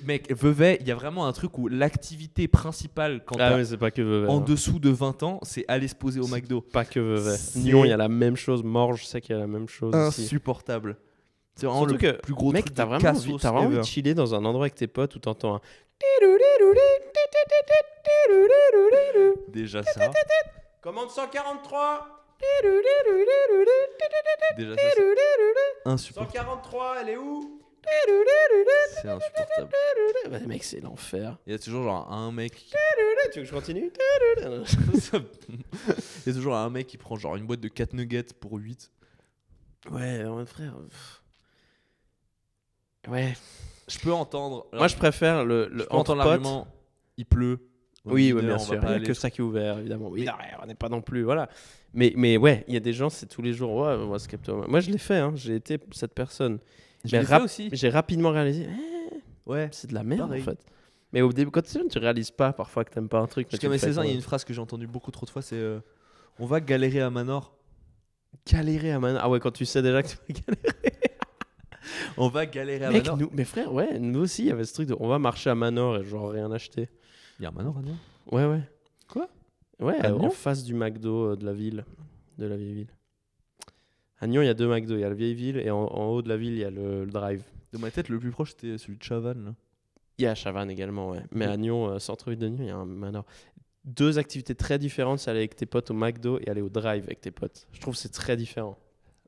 Speaker 1: Mec, Vevey, il y a vraiment un truc où l'activité principale quand
Speaker 2: Ah
Speaker 1: t'as
Speaker 2: mais c'est pas que Vevey.
Speaker 1: en
Speaker 2: hein.
Speaker 1: dessous de 20 ans, c'est aller se poser au
Speaker 2: C'est
Speaker 1: McDo.
Speaker 2: Pas que Vevey.
Speaker 1: C'est
Speaker 2: Nyon, il y a la même chose. Morges, je sais qu'il y a la même chose aussi.
Speaker 1: Insupportable. C'est vraiment
Speaker 2: Surtout
Speaker 1: le
Speaker 2: que,
Speaker 1: plus gros
Speaker 2: mec,
Speaker 1: truc
Speaker 2: t'as
Speaker 1: de
Speaker 2: vraiment
Speaker 1: cassos
Speaker 2: envie
Speaker 1: ever.
Speaker 2: de chiller dans un endroit avec tes potes où t'entends un...
Speaker 1: Déjà ça.
Speaker 2: Commande 143
Speaker 1: Déjà ça. C'est insupportable.
Speaker 2: 143, elle est où?
Speaker 1: C'est insupportable.
Speaker 2: Bah, mec, c'est l'enfer.
Speaker 1: Il y a toujours genre un mec.
Speaker 2: Tu veux que je continue?
Speaker 1: Il y a toujours un mec qui prend genre une boîte de 4 nuggets pour 8.
Speaker 2: Ouais, frère. Ouais.
Speaker 1: Je peux entendre.
Speaker 2: Moi, je préfère
Speaker 1: je
Speaker 2: le
Speaker 1: peux
Speaker 2: entre
Speaker 1: entendre
Speaker 2: potes.
Speaker 1: l'argument. Il pleut.
Speaker 2: Oui,
Speaker 1: Une
Speaker 2: bien
Speaker 1: heure, on
Speaker 2: sûr.
Speaker 1: va pas
Speaker 2: Il n'y a
Speaker 1: aller.
Speaker 2: que ça qui est ouvert, évidemment. Oui, non, on n'est pas non plus. Voilà. Mais ouais, il y a des gens, c'est tous les jours. Ouais, moi, c'est capteur. Moi, je l'ai fait. Hein. J'ai été cette personne.
Speaker 1: Je l'ai fait aussi.
Speaker 2: J'ai rapidement réalisé.
Speaker 1: Ouais.
Speaker 2: C'est de la merde,
Speaker 1: Pareil.
Speaker 2: en fait. Mais au début, quand tu es jeune, tu réalises pas parfois que t'aimes pas un truc. mais
Speaker 1: Jusqu'à
Speaker 2: tu
Speaker 1: mes
Speaker 2: le fais
Speaker 1: 16 ans,
Speaker 2: quand
Speaker 1: il y a
Speaker 2: même.
Speaker 1: une phrase que j'ai entendue beaucoup trop de fois, c'est on va galérer à Manor.
Speaker 2: Galérer à Manor. Ah ouais, quand tu sais déjà que tu vas galérer.
Speaker 1: On va galérer à
Speaker 2: Mec,
Speaker 1: Manor.
Speaker 2: mes frères, ouais, nous aussi, il y avait ce truc de on va marcher à Manor et genre rien acheter.
Speaker 1: Il y a un Manor à Nyon.
Speaker 2: Ouais.
Speaker 1: Quoi?
Speaker 2: Ouais,
Speaker 1: À
Speaker 2: en
Speaker 1: Nyon
Speaker 2: face du McDo de la ville, de la vieille ville. À Nyon, il y a 2 McDo. Il y a la vieille ville et en haut de la ville, il y a le drive.
Speaker 1: De ma tête, le plus proche, c'était celui de Chavannes. Là.
Speaker 2: Il y a Chavannes également, ouais. Mais à Nyon, centre-ville de Nyon, il y a un Manor. 2 activités très différentes, c'est aller avec tes potes au McDo et aller au drive avec tes potes. Je trouve que c'est très différent.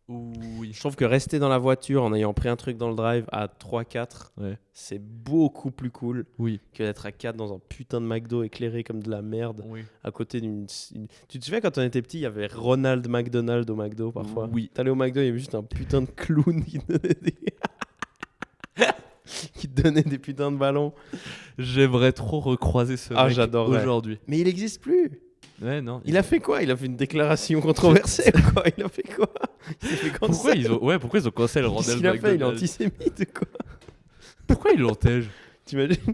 Speaker 1: Oui.
Speaker 2: Je trouve que rester dans la voiture en ayant pris un truc dans le drive à 3-4,
Speaker 1: Ouais.
Speaker 2: c'est beaucoup plus cool
Speaker 1: Oui.
Speaker 2: que d'être à 4 dans un putain de McDo éclairé comme de la merde
Speaker 1: Oui.
Speaker 2: à côté Tu te souviens quand on était petit, il y avait Ronald McDonald au McDo parfois.
Speaker 1: Oui.
Speaker 2: T'allais au McDo, il y avait juste un putain de clown qui qui te donnait des putains de ballons.
Speaker 1: J'aimerais trop recroiser ce mec
Speaker 2: j'adorerais.
Speaker 1: aujourd'hui.
Speaker 2: Mais il n'existe plus.
Speaker 1: Ouais, non.
Speaker 2: Il a fait quoi? Il a fait une déclaration controversée ou quoi? Il a fait quoi? Il s'est fait
Speaker 1: Pourquoi
Speaker 2: cancel.
Speaker 1: pourquoi ils ont cancel
Speaker 2: Qu'est-ce
Speaker 1: Ronald
Speaker 2: qu'il a fait? Il est
Speaker 1: McDonald
Speaker 2: antisémite ou quoi?
Speaker 1: Pourquoi ils l'entègent?
Speaker 2: T'imagines?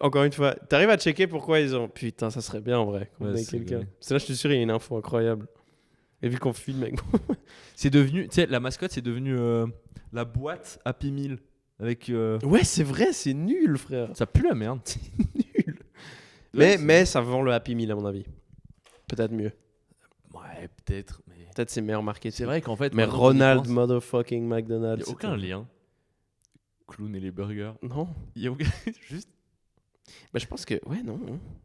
Speaker 2: Encore une fois, t'arrives à checker pourquoi ils ont. Putain, ça serait bien en vrai. Qu'on
Speaker 1: Ouais,
Speaker 2: ait
Speaker 1: c'est
Speaker 2: quelqu'un.
Speaker 1: vrai.
Speaker 2: Parce que là, je suis sûr, il y a une info incroyable. Et vu qu'on filme, mec.
Speaker 1: C'est devenu, tu sais, la mascotte, c'est devenu la boîte Happy Meal avec.
Speaker 2: Ouais, c'est vrai, c'est nul, frère.
Speaker 1: Ça pue la merde.
Speaker 2: Nul.
Speaker 1: Ouais,
Speaker 2: Mais ça vend le Happy Meal, à mon avis. Peut-être mieux.
Speaker 1: Ouais, peut-être. Mais
Speaker 2: Peut-être c'est meilleur marketing.
Speaker 1: c'est vrai qu'en fait.
Speaker 2: Mais
Speaker 1: maintenant qu'on y
Speaker 2: Ronald
Speaker 1: pense,
Speaker 2: motherfucking
Speaker 1: il
Speaker 2: McDonald.
Speaker 1: n'y a aucun lien. Clown et les burgers.
Speaker 2: Non.
Speaker 1: Il y a aucun. Juste.
Speaker 2: Bah, je pense que. Ouais, non.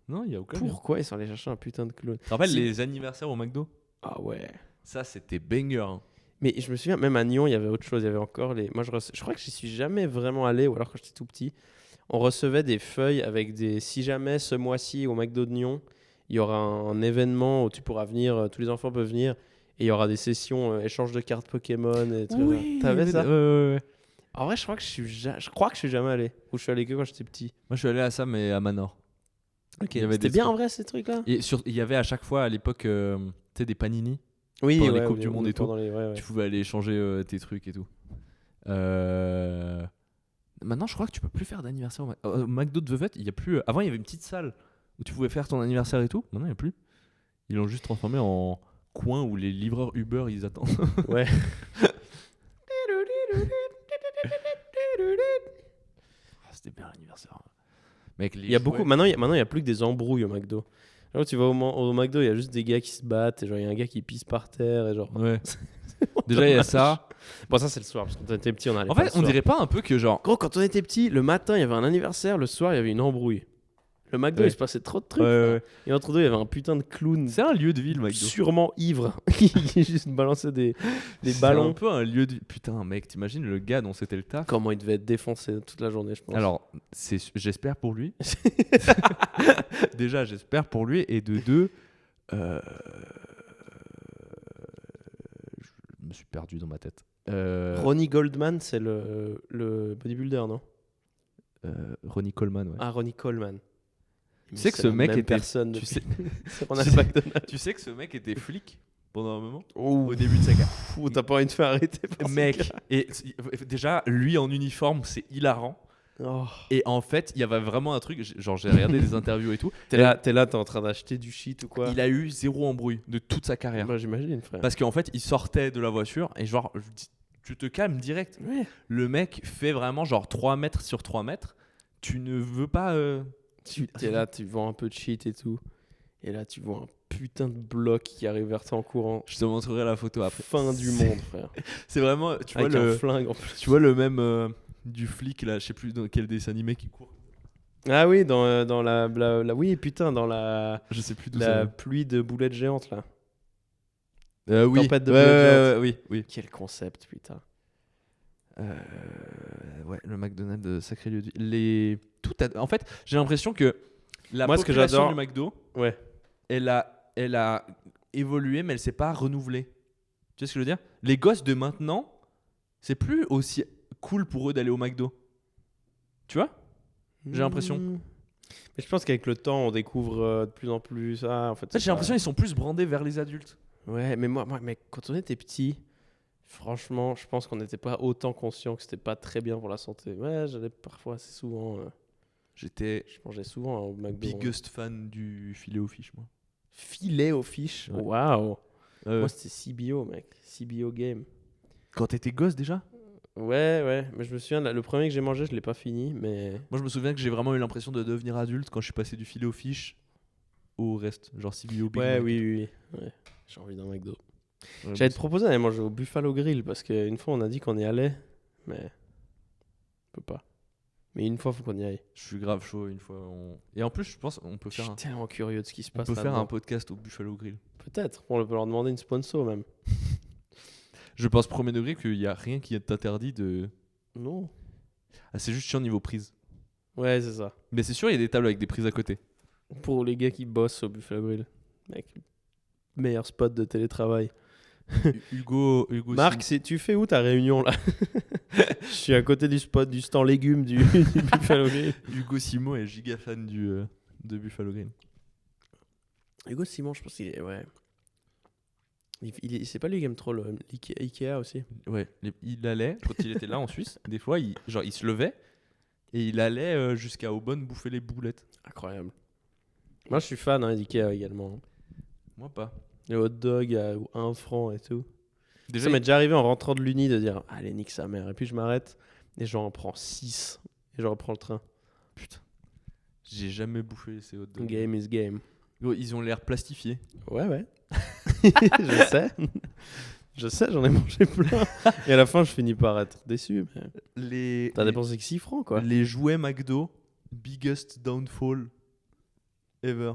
Speaker 1: Non, il y a aucun lien.
Speaker 2: Pourquoi ils sont allés chercher un putain de clown?
Speaker 1: Tu te rappelles
Speaker 2: Si.
Speaker 1: les anniversaires au McDo?
Speaker 2: Ah ouais.
Speaker 1: Ça, c'était banger. Hein.
Speaker 2: Mais je me souviens, même à Nyon, il y avait autre chose. Il y avait encore les. Moi, je crois que j'y suis jamais vraiment allé, ou alors quand j'étais tout petit, on recevait des feuilles avec des. Si jamais ce mois-ci au McDo de Nyon, il y aura un événement où tu pourras venir, tous les enfants peuvent venir, et il y aura des sessions échange de cartes Pokémon et tout. T'avais ça?
Speaker 1: Ouais.
Speaker 2: En vrai, je crois que je suis jamais allé. Ou je suis allé que quand j'étais petit.
Speaker 1: Moi, je suis allé à ça, mais à Manor.
Speaker 2: Ok.
Speaker 1: Il y avait
Speaker 2: C'était
Speaker 1: des
Speaker 2: bien
Speaker 1: trucs.
Speaker 2: en vrai ces trucs-là.
Speaker 1: Et il y avait à chaque fois, à l'époque, tu sais, des panini.
Speaker 2: Oui,
Speaker 1: pendant les
Speaker 2: ouais,
Speaker 1: Coupes du Monde et tout.
Speaker 2: ouais.
Speaker 1: Tu pouvais aller échanger tes trucs et tout. Maintenant, je crois que tu peux plus faire d'anniversaire au McDo de Vevette. Il y a plus. Avant, il y avait une petite salle où tu pouvais faire ton anniversaire et tout. Maintenant, il n'y a plus. Ils l'ont juste transformé en coin où les livreurs Uber ils attendent.
Speaker 2: Ouais.
Speaker 1: Ah, c'était bien l'anniversaire. Mec,
Speaker 2: Il y a beaucoup. Maintenant, il y a plus que des embrouilles au McDo. Genre, tu vas au McDo, il y a juste des gars qui se battent. Et genre, il y a un gars qui pisse par terre. Et genre.
Speaker 1: Ouais. Déjà, il y a ça.
Speaker 2: Bon, ça, c'est le soir. Parce que quand on était petit, on allait.
Speaker 1: En
Speaker 2: pas
Speaker 1: fait,
Speaker 2: le
Speaker 1: on
Speaker 2: soir.
Speaker 1: dirait pas un peu que genre.
Speaker 2: Gros, quand on était petit, le matin, il y avait un anniversaire. Le soir, il y avait une embrouille. Le McDo,
Speaker 1: Ouais.
Speaker 2: il se passait trop de trucs.
Speaker 1: Ouais,
Speaker 2: frère.
Speaker 1: ouais.
Speaker 2: Et entre deux, il y avait un putain de clown.
Speaker 1: C'est un lieu de vie, le McDo.
Speaker 2: Sûrement ivre. qui juste balançait des
Speaker 1: C'est
Speaker 2: ballons.
Speaker 1: un peu un lieu de vie. Putain, mec, t'imagines le gars dont c'était le taf.
Speaker 2: Comment il devait être défoncé toute la journée, je pense.
Speaker 1: Alors, j'espère pour lui. Déjà, j'espère pour lui. Et de deux, je me suis perdu dans ma tête.
Speaker 2: Ronnie Goldman, c'est le bodybuilder, non?
Speaker 1: Ronnie Coleman, ouais.
Speaker 2: Ah, Ronnie Coleman.
Speaker 1: Tu sais que ce mec était.
Speaker 2: Personne
Speaker 1: Tu sais,
Speaker 2: C'est Ronald McDonald.
Speaker 1: tu sais que ce mec était flic pendant un moment
Speaker 2: Oh,
Speaker 1: au début de sa carrière.
Speaker 2: fou, t'as pas envie de faire arrêter par ce
Speaker 1: Mec,
Speaker 2: gars.
Speaker 1: et déjà, lui en uniforme, c'est hilarant.
Speaker 2: Oh.
Speaker 1: Et en fait, il y avait vraiment un truc. Genre, j'ai regardé des interviews et tout.
Speaker 2: T'es là, t'es en train d'acheter du shit ou quoi?
Speaker 1: Il a eu zéro embrouille de toute sa carrière.
Speaker 2: Bah, j'imagine, frère.
Speaker 1: Parce qu'en fait, il sortait de la voiture et genre, tu te calmes direct.
Speaker 2: Ouais.
Speaker 1: Le mec fait vraiment genre 3 mètres sur 3 mètres. Tu ne veux pas.
Speaker 2: T'es là, tu vends un peu de shit et tout. Et là, tu vois un putain de bloc qui arrive vers toi en courant.
Speaker 1: Je te montrerai la photo après.
Speaker 2: Fin du monde, frère.
Speaker 1: C'est vraiment. Tu vois,
Speaker 2: Avec un flingue en plus.
Speaker 1: tu vois le même du flic là, je sais plus dans quel dessin animé qui court.
Speaker 2: Ah oui, dans la oui, putain, dans la
Speaker 1: Je sais plus d'où
Speaker 2: la
Speaker 1: ça
Speaker 2: pluie de boulettes géantes là.
Speaker 1: vient. Oui.
Speaker 2: Tempête de
Speaker 1: Ouais,
Speaker 2: boulettes géantes.
Speaker 1: oui.
Speaker 2: Quel concept, putain.
Speaker 1: Ouais, le McDonald's, sacré lieu de vie. En fait, j'ai l'impression que la
Speaker 2: Moi, ce que
Speaker 1: population
Speaker 2: j'adore-
Speaker 1: du McDo,
Speaker 2: Ouais.
Speaker 1: elle a évolué, mais elle s'est pas renouvelée. Tu vois ce que je veux dire? Les gosses de maintenant, c'est plus aussi cool pour eux d'aller au McDo. Tu vois? J'ai l'impression.
Speaker 2: Mais je pense qu'avec le temps, on découvre de plus en plus ça. En fait,
Speaker 1: En fait, j'ai l'impression qu'ils sont plus brandés vers les adultes.
Speaker 2: Ouais, mais moi, mec, quand on était petit, franchement, je pense qu'on n'était pas autant conscient que c'était pas très bien pour la santé. Ouais, j'allais parfois assez souvent.
Speaker 1: J'étais
Speaker 2: Je mangeais souvent au McDo.
Speaker 1: biggest fan du filet aux fiches, moi.
Speaker 2: Filet aux fiches.
Speaker 1: Ouais.
Speaker 2: Waouh. Moi, c'était CBO, mec. CBO game.
Speaker 1: Quand t'étais gosse déjà?
Speaker 2: Ouais. Mais je me souviens, le premier que j'ai mangé, je l'ai pas fini, mais.
Speaker 1: Moi, je me souviens que j'ai vraiment eu l'impression de devenir adulte quand je suis passé du filet aux fiches au reste. Genre CBO, Big
Speaker 2: Ouais,
Speaker 1: Mac.
Speaker 2: oui. Ouais. J'ai envie d'un McDo.
Speaker 1: Ouais,
Speaker 2: J'allais te proposer d'aller manger au Buffalo Grill parce qu'une fois, on a dit qu'on y allait, mais. On peut pas. Mais une fois, faut qu'on y aille.
Speaker 1: Je suis grave chaud une fois. Et en plus, je pense on peut
Speaker 2: Je
Speaker 1: faire
Speaker 2: suis tellement curieux de ce qui se
Speaker 1: on
Speaker 2: passe
Speaker 1: peut faire
Speaker 2: là-dedans.
Speaker 1: un podcast au Buffalo Grill.
Speaker 2: Peut-être. On peut leur demander une sponsor même.
Speaker 1: Je pense premier degré qu'il n'y a rien qui t'interdit de.
Speaker 2: Non.
Speaker 1: Ah, c'est juste chiant niveau prise.
Speaker 2: Ouais, c'est ça.
Speaker 1: Mais c'est sûr, il y a des tables avec des prises à côté.
Speaker 2: Pour les gars qui bossent au Buffalo Grill. Mec, meilleur spot de télétravail.
Speaker 1: Hugo
Speaker 2: Marc, tu fais où ta réunion là? Je suis à côté du spot du stand légumes du Buffalo Grill.
Speaker 1: Hugo Simon est giga fan de Buffalo Grill.
Speaker 2: Hugo Simon, je pense qu'il est. Ouais. C'est pas lui qui aime trop l'Ikea aussi.
Speaker 1: Ouais, il allait, quand il était là en Suisse, des fois, il se levait et il allait jusqu'à Aubonne bouffer les boulettes.
Speaker 2: Incroyable. Moi, je suis fan d'Ikea également.
Speaker 1: Moi, pas.
Speaker 2: Les hot dogs à 1 franc et tout.
Speaker 1: Déjà,
Speaker 2: Ça m'est déjà arrivé en rentrant de l'uni de dire allez, nique sa mère. Et puis je m'arrête et j'en prends 6 et je reprends le train.
Speaker 1: putain, j'ai jamais bouffé ces hot dogs.
Speaker 2: Game is game.
Speaker 1: Gros, ils ont l'air plastifiés.
Speaker 2: Ouais. Je sais. Je sais, j'en ai mangé plein. Et à la fin, je finis par être déçu. Mais... T'as dépensé que 6 francs, quoi.
Speaker 1: Les jouets McDo, biggest downfall ever.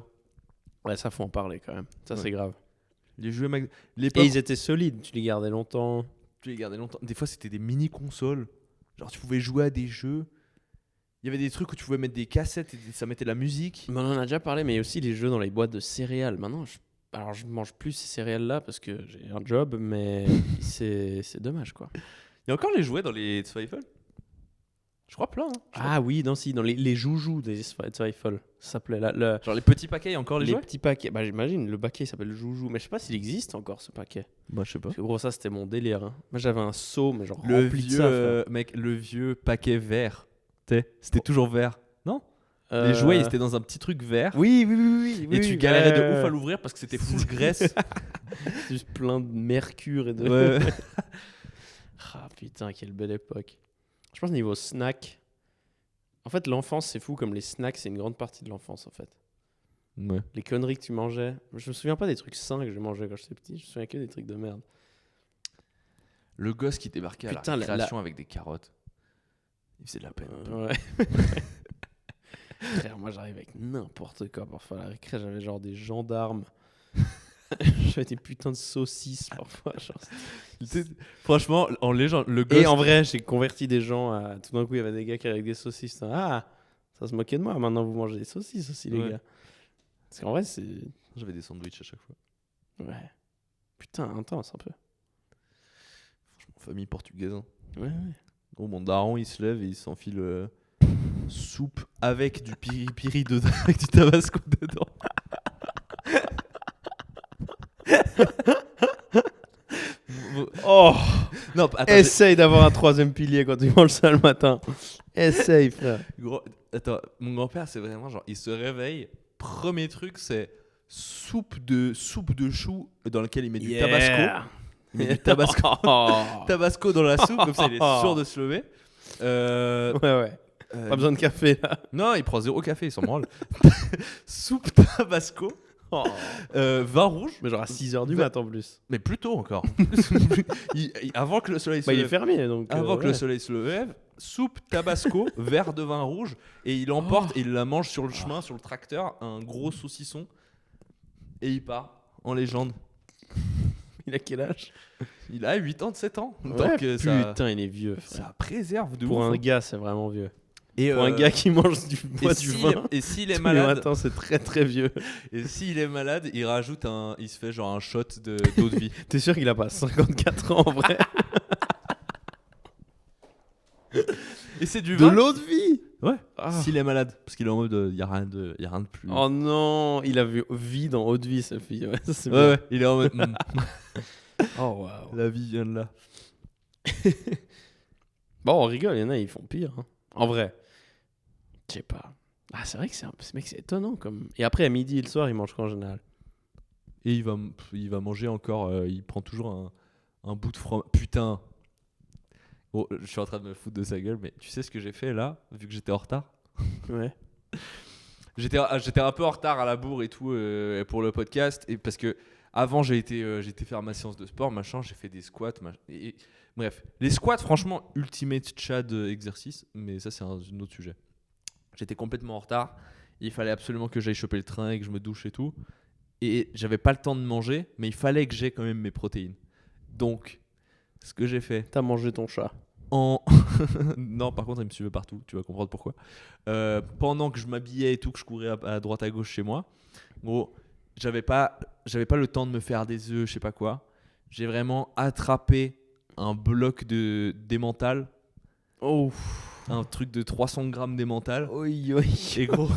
Speaker 2: Ouais, ça, faut en parler quand même. Ça,
Speaker 1: Ouais.
Speaker 2: c'est grave.
Speaker 1: Les jouets McDo.
Speaker 2: Et ils étaient solides. Tu les gardais longtemps.
Speaker 1: Tu les gardais longtemps. Des fois, c'était des mini-consoles. Genre, tu pouvais jouer à des jeux. Il y avait des trucs où tu pouvais mettre des cassettes et ça mettait de la musique.
Speaker 2: Mais on en a déjà parlé, mais il y a aussi les jeux dans les boîtes de céréales. Maintenant, je mange plus ces céréales-là parce que j'ai un job, mais c'est dommage, quoi.
Speaker 1: Il y a encore les jouets dans les Zweifel? Je crois plein. Hein.
Speaker 2: Ah oui, dans les joujoux des Zweifel, ça s'appelait là.
Speaker 1: Genre les petits paquets, il y a encore les jouets?
Speaker 2: Petits paquets. Bah j'imagine, le paquet il s'appelle joujou, mais je sais pas s'il existe encore ce paquet.
Speaker 1: Bah, je sais pas.
Speaker 2: Parce que gros, ça c'était mon délire. Hein. Moi j'avais un seau, mais genre
Speaker 1: Le
Speaker 2: rempli
Speaker 1: vieux,
Speaker 2: de ça. Frère.
Speaker 1: mec, le vieux paquet vert. C'était toujours vert. Non? Les jouets, ils étaient dans un petit truc vert.
Speaker 2: Oui.
Speaker 1: Et tu galérais de ouf à l'ouvrir parce que c'était full graisse.
Speaker 2: Juste plein de mercure et de.
Speaker 1: Ouais.
Speaker 2: Ah putain, quelle belle époque. Je pense niveau snack. En fait, l'enfance, c'est fou comme les snacks, c'est une grande partie de l'enfance en fait.
Speaker 1: Ouais.
Speaker 2: Les conneries que tu mangeais. Je me souviens pas des trucs sains que je mangeais quand j'étais petit. Je me souviens que des trucs de merde.
Speaker 1: Le gosse qui débarquait
Speaker 2: Putain,
Speaker 1: à la récréation avec des carottes. Il faisait de la peine.
Speaker 2: Ouais. Frère, moi j'arrive avec n'importe quoi. Parfois à la récré, j'avais genre des gendarmes. J'avais des putains de saucisses parfois. Genre,
Speaker 1: Franchement, en légende, le gosse.
Speaker 2: et en vrai, j'ai converti des gens à. Tout d'un coup, il y avait des gars qui arrivaient avec des saucisses. Ah, ça se moquait de moi. Maintenant, vous mangez des saucisses aussi, les
Speaker 1: Ouais.
Speaker 2: gars. Parce qu'en vrai, c'est.
Speaker 1: J'avais des sandwichs à chaque fois.
Speaker 2: Ouais. Putain, intense un peu.
Speaker 1: Franchement, famille portugaise. Hein.
Speaker 2: Ouais.
Speaker 1: Gros, mon daron, il se lève et il s'enfile soupe avec du piri-piri dedans, avec du tabasco dedans.
Speaker 2: Oh,
Speaker 1: Non, attends,
Speaker 2: essaye d'avoir un troisième pilier quand tu manges ça le matin. Essaye, frère.
Speaker 1: attends, mon grand-père, c'est vraiment genre, il se réveille, premier truc, c'est soupe de chou dans laquelle il met du tabasco. Il met du tabasco, tabasco dans la soupe, comme ça il est sûr de se lever.
Speaker 2: Ouais. Pas besoin de café là.
Speaker 1: Non, il prend 0 café, il s'en branle. Soupe tabasco, vin rouge.
Speaker 2: Mais genre à 6h du mat en plus.
Speaker 1: Mais plus tôt encore. Avant que le soleil se
Speaker 2: Bah, il est
Speaker 1: lève.
Speaker 2: fermier donc.
Speaker 1: Avant que
Speaker 2: ouais.
Speaker 1: le soleil se lève, soupe tabasco, verre de vin rouge, et il emporte et il la mange sur le chemin, sur le tracteur, un gros saucisson, et il part en légende.
Speaker 2: Il a quel âge?
Speaker 1: Il a 8 ans, 7 ans.
Speaker 2: Ouais,
Speaker 1: Donc ça,
Speaker 2: putain, il est vieux. Frère.
Speaker 1: ça préserve de
Speaker 2: Pour
Speaker 1: ouf.
Speaker 2: un
Speaker 1: Hein.
Speaker 2: gars, c'est vraiment vieux.
Speaker 1: Et
Speaker 2: Pour un gars qui mange du
Speaker 1: et
Speaker 2: bois du
Speaker 1: s'il
Speaker 2: vin.
Speaker 1: est, et s'il est
Speaker 2: tous les
Speaker 1: malade,
Speaker 2: matins, c'est très très vieux.
Speaker 1: et s'il est malade, il rajoute il se fait genre un shot d'eau de vie.
Speaker 2: T'es sûr qu'il a pas 54 ans en vrai?
Speaker 1: Et c'est du
Speaker 2: De
Speaker 1: vin.
Speaker 2: l'eau de vie?
Speaker 1: Ouais.
Speaker 2: Ah.
Speaker 1: S'il est malade, parce qu'il est en mode, y a rien de plus.
Speaker 2: Oh non, il a vu vie dans eau de vie, sa fille. Ouais, ça, c'est
Speaker 1: ouais,
Speaker 2: bien.
Speaker 1: ouais, il est en mode.
Speaker 2: Oh waouh.
Speaker 1: La vie vient de là.
Speaker 2: Bon, on rigole, il y en a, ils font pire. Hein. En vrai. Je sais pas. Ah, c'est vrai que ce mec, c'est étonnant. Comme. Et après, à midi et le soir, il mange quoi en général?
Speaker 1: Et il va manger encore. Il prend toujours un bout de fromage. Putain. Oh, je suis en train de me foutre de sa gueule, mais tu sais ce que j'ai fait là, vu que j'étais en retard?
Speaker 2: Ouais.
Speaker 1: J'étais un peu en retard à la bourre et tout pour le podcast, et parce que avant j'étais faire ma séance de sport, machin, j'ai fait des squats, bref, les squats, franchement, ultimate Chad exercice, mais ça c'est un autre sujet. J'étais complètement en retard, il fallait absolument que j'aille choper le train et que je me douche et tout, et j'avais pas le temps de manger, mais il fallait que j'aie quand même mes protéines. Donc, ce que j'ai fait.
Speaker 2: T'as mangé ton chat.
Speaker 1: Non, par contre, il me suivait partout, tu vas comprendre pourquoi. Pendant que je m'habillais et tout, que je courais à droite à gauche chez moi, gros, j'avais pas le temps de me faire des œufs, je sais pas quoi. J'ai vraiment attrapé un bloc d'emmental.
Speaker 2: Oh.
Speaker 1: Un truc de 300 grammes d'emmental.
Speaker 2: Oui.
Speaker 1: Et gros,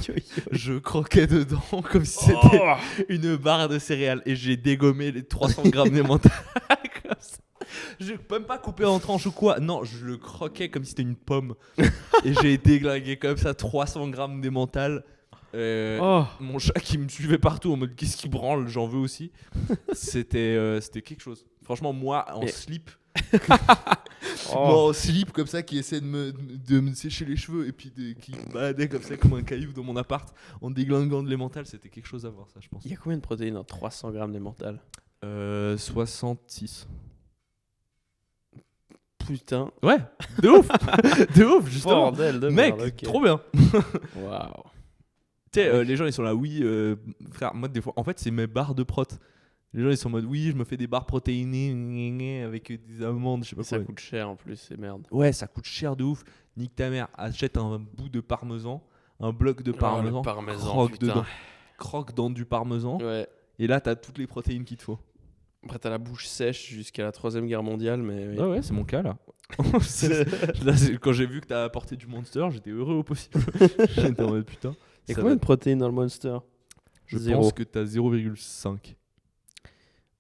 Speaker 1: je croquais dedans comme si c'était une barre de céréales. Et j'ai dégommé les 300 grammes d'emmental comme ça. Je n'ai même pas coupé en tranches ou quoi. Non, je le croquais comme si c'était une pomme. Et j'ai déglingué comme ça 300 grammes d'emmental. Mon chat qui me suivait partout en mode qu'est-ce qui branle, j'en veux aussi. C'était quelque chose. Franchement, moi en slip. Moi en slip comme ça qui essaie de me sécher les cheveux et puis qui baladait comme ça comme un caillou dans mon appart en déglinguant de l'emmental, c'était quelque chose à voir, ça je pense.
Speaker 2: Il y a combien de protéines dans 300 grammes d'emmental?
Speaker 1: 66.
Speaker 2: Putain.
Speaker 1: Ouais, de ouf. De ouf, justement.
Speaker 2: Bordel de
Speaker 1: Mec,
Speaker 2: merde, ok.
Speaker 1: trop bien.
Speaker 2: Waouh.
Speaker 1: Tu sais, les gens ils sont là, oui, frère, moi des fois, en fait c'est mes barres de prot. Les gens ils sont en mode oui, je me fais des barres protéinées avec des amandes, je sais pas
Speaker 2: Ça
Speaker 1: quoi.
Speaker 2: coûte cher en plus, c'est merde.
Speaker 1: Ouais, ça coûte cher de ouf. Nique ta mère, achète un bout de parmesan, un bloc de
Speaker 2: Oh,
Speaker 1: parmesan,
Speaker 2: le parmesan,
Speaker 1: croque
Speaker 2: putain.
Speaker 1: dedans. Croque dans du parmesan
Speaker 2: Ouais.
Speaker 1: et là t'as toutes les protéines qu'il te faut.
Speaker 2: Après, t'as la bouche sèche jusqu'à la 3e guerre mondiale, mais. Oui.
Speaker 1: Ouais, c'est mon cas là. Là, quand j'ai vu que t'as apporté du Monster, j'étais heureux au possible. J'étais en mode putain.
Speaker 2: Il y a
Speaker 1: ça
Speaker 2: combien
Speaker 1: va-
Speaker 2: de protéines dans le Monster?
Speaker 1: Je
Speaker 2: Zéro.
Speaker 1: pense que t'as 0,5.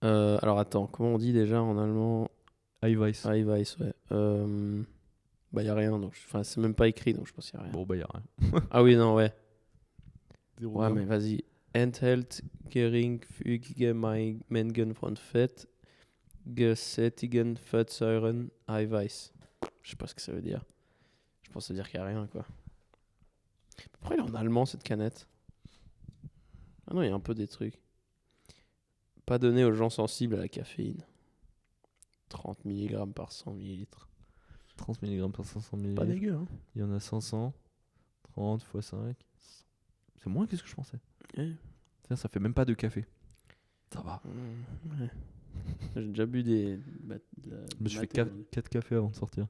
Speaker 2: Alors attends, comment on dit déjà en allemand?
Speaker 1: Eiweiß.
Speaker 2: Eiweiß, ouais. Bah, y a rien, donc. Enfin, c'est même pas écrit, donc je pense qu'il y a rien.
Speaker 1: Bon, bah, y'a rien.
Speaker 2: Ah oui, non, ouais.
Speaker 1: 0,
Speaker 2: Ouais, mais vas-y. Enthält geringfügige Mengen von Fett, gesättigten Fettsäuren, Eiweiß. Je sais pas ce que ça veut dire. Je pense que ça veut dire qu'il y a rien, quoi. Pourquoi il est en allemand, cette canette? Ah non, il y a un peu des trucs. Pas donné aux gens sensibles à la caféine. 30 mg par 100 ml.
Speaker 1: 30 mg par 500 ml.
Speaker 2: Pas dégueu, hein.
Speaker 1: Il y en a 500. 30 x 5. C'est moins que ce que je pensais.
Speaker 2: Ouais.
Speaker 1: Ça fait même pas de café. Ça va.
Speaker 2: Ouais. J'ai déjà bu des.
Speaker 1: Je me suis fait 4 cafés avant de sortir.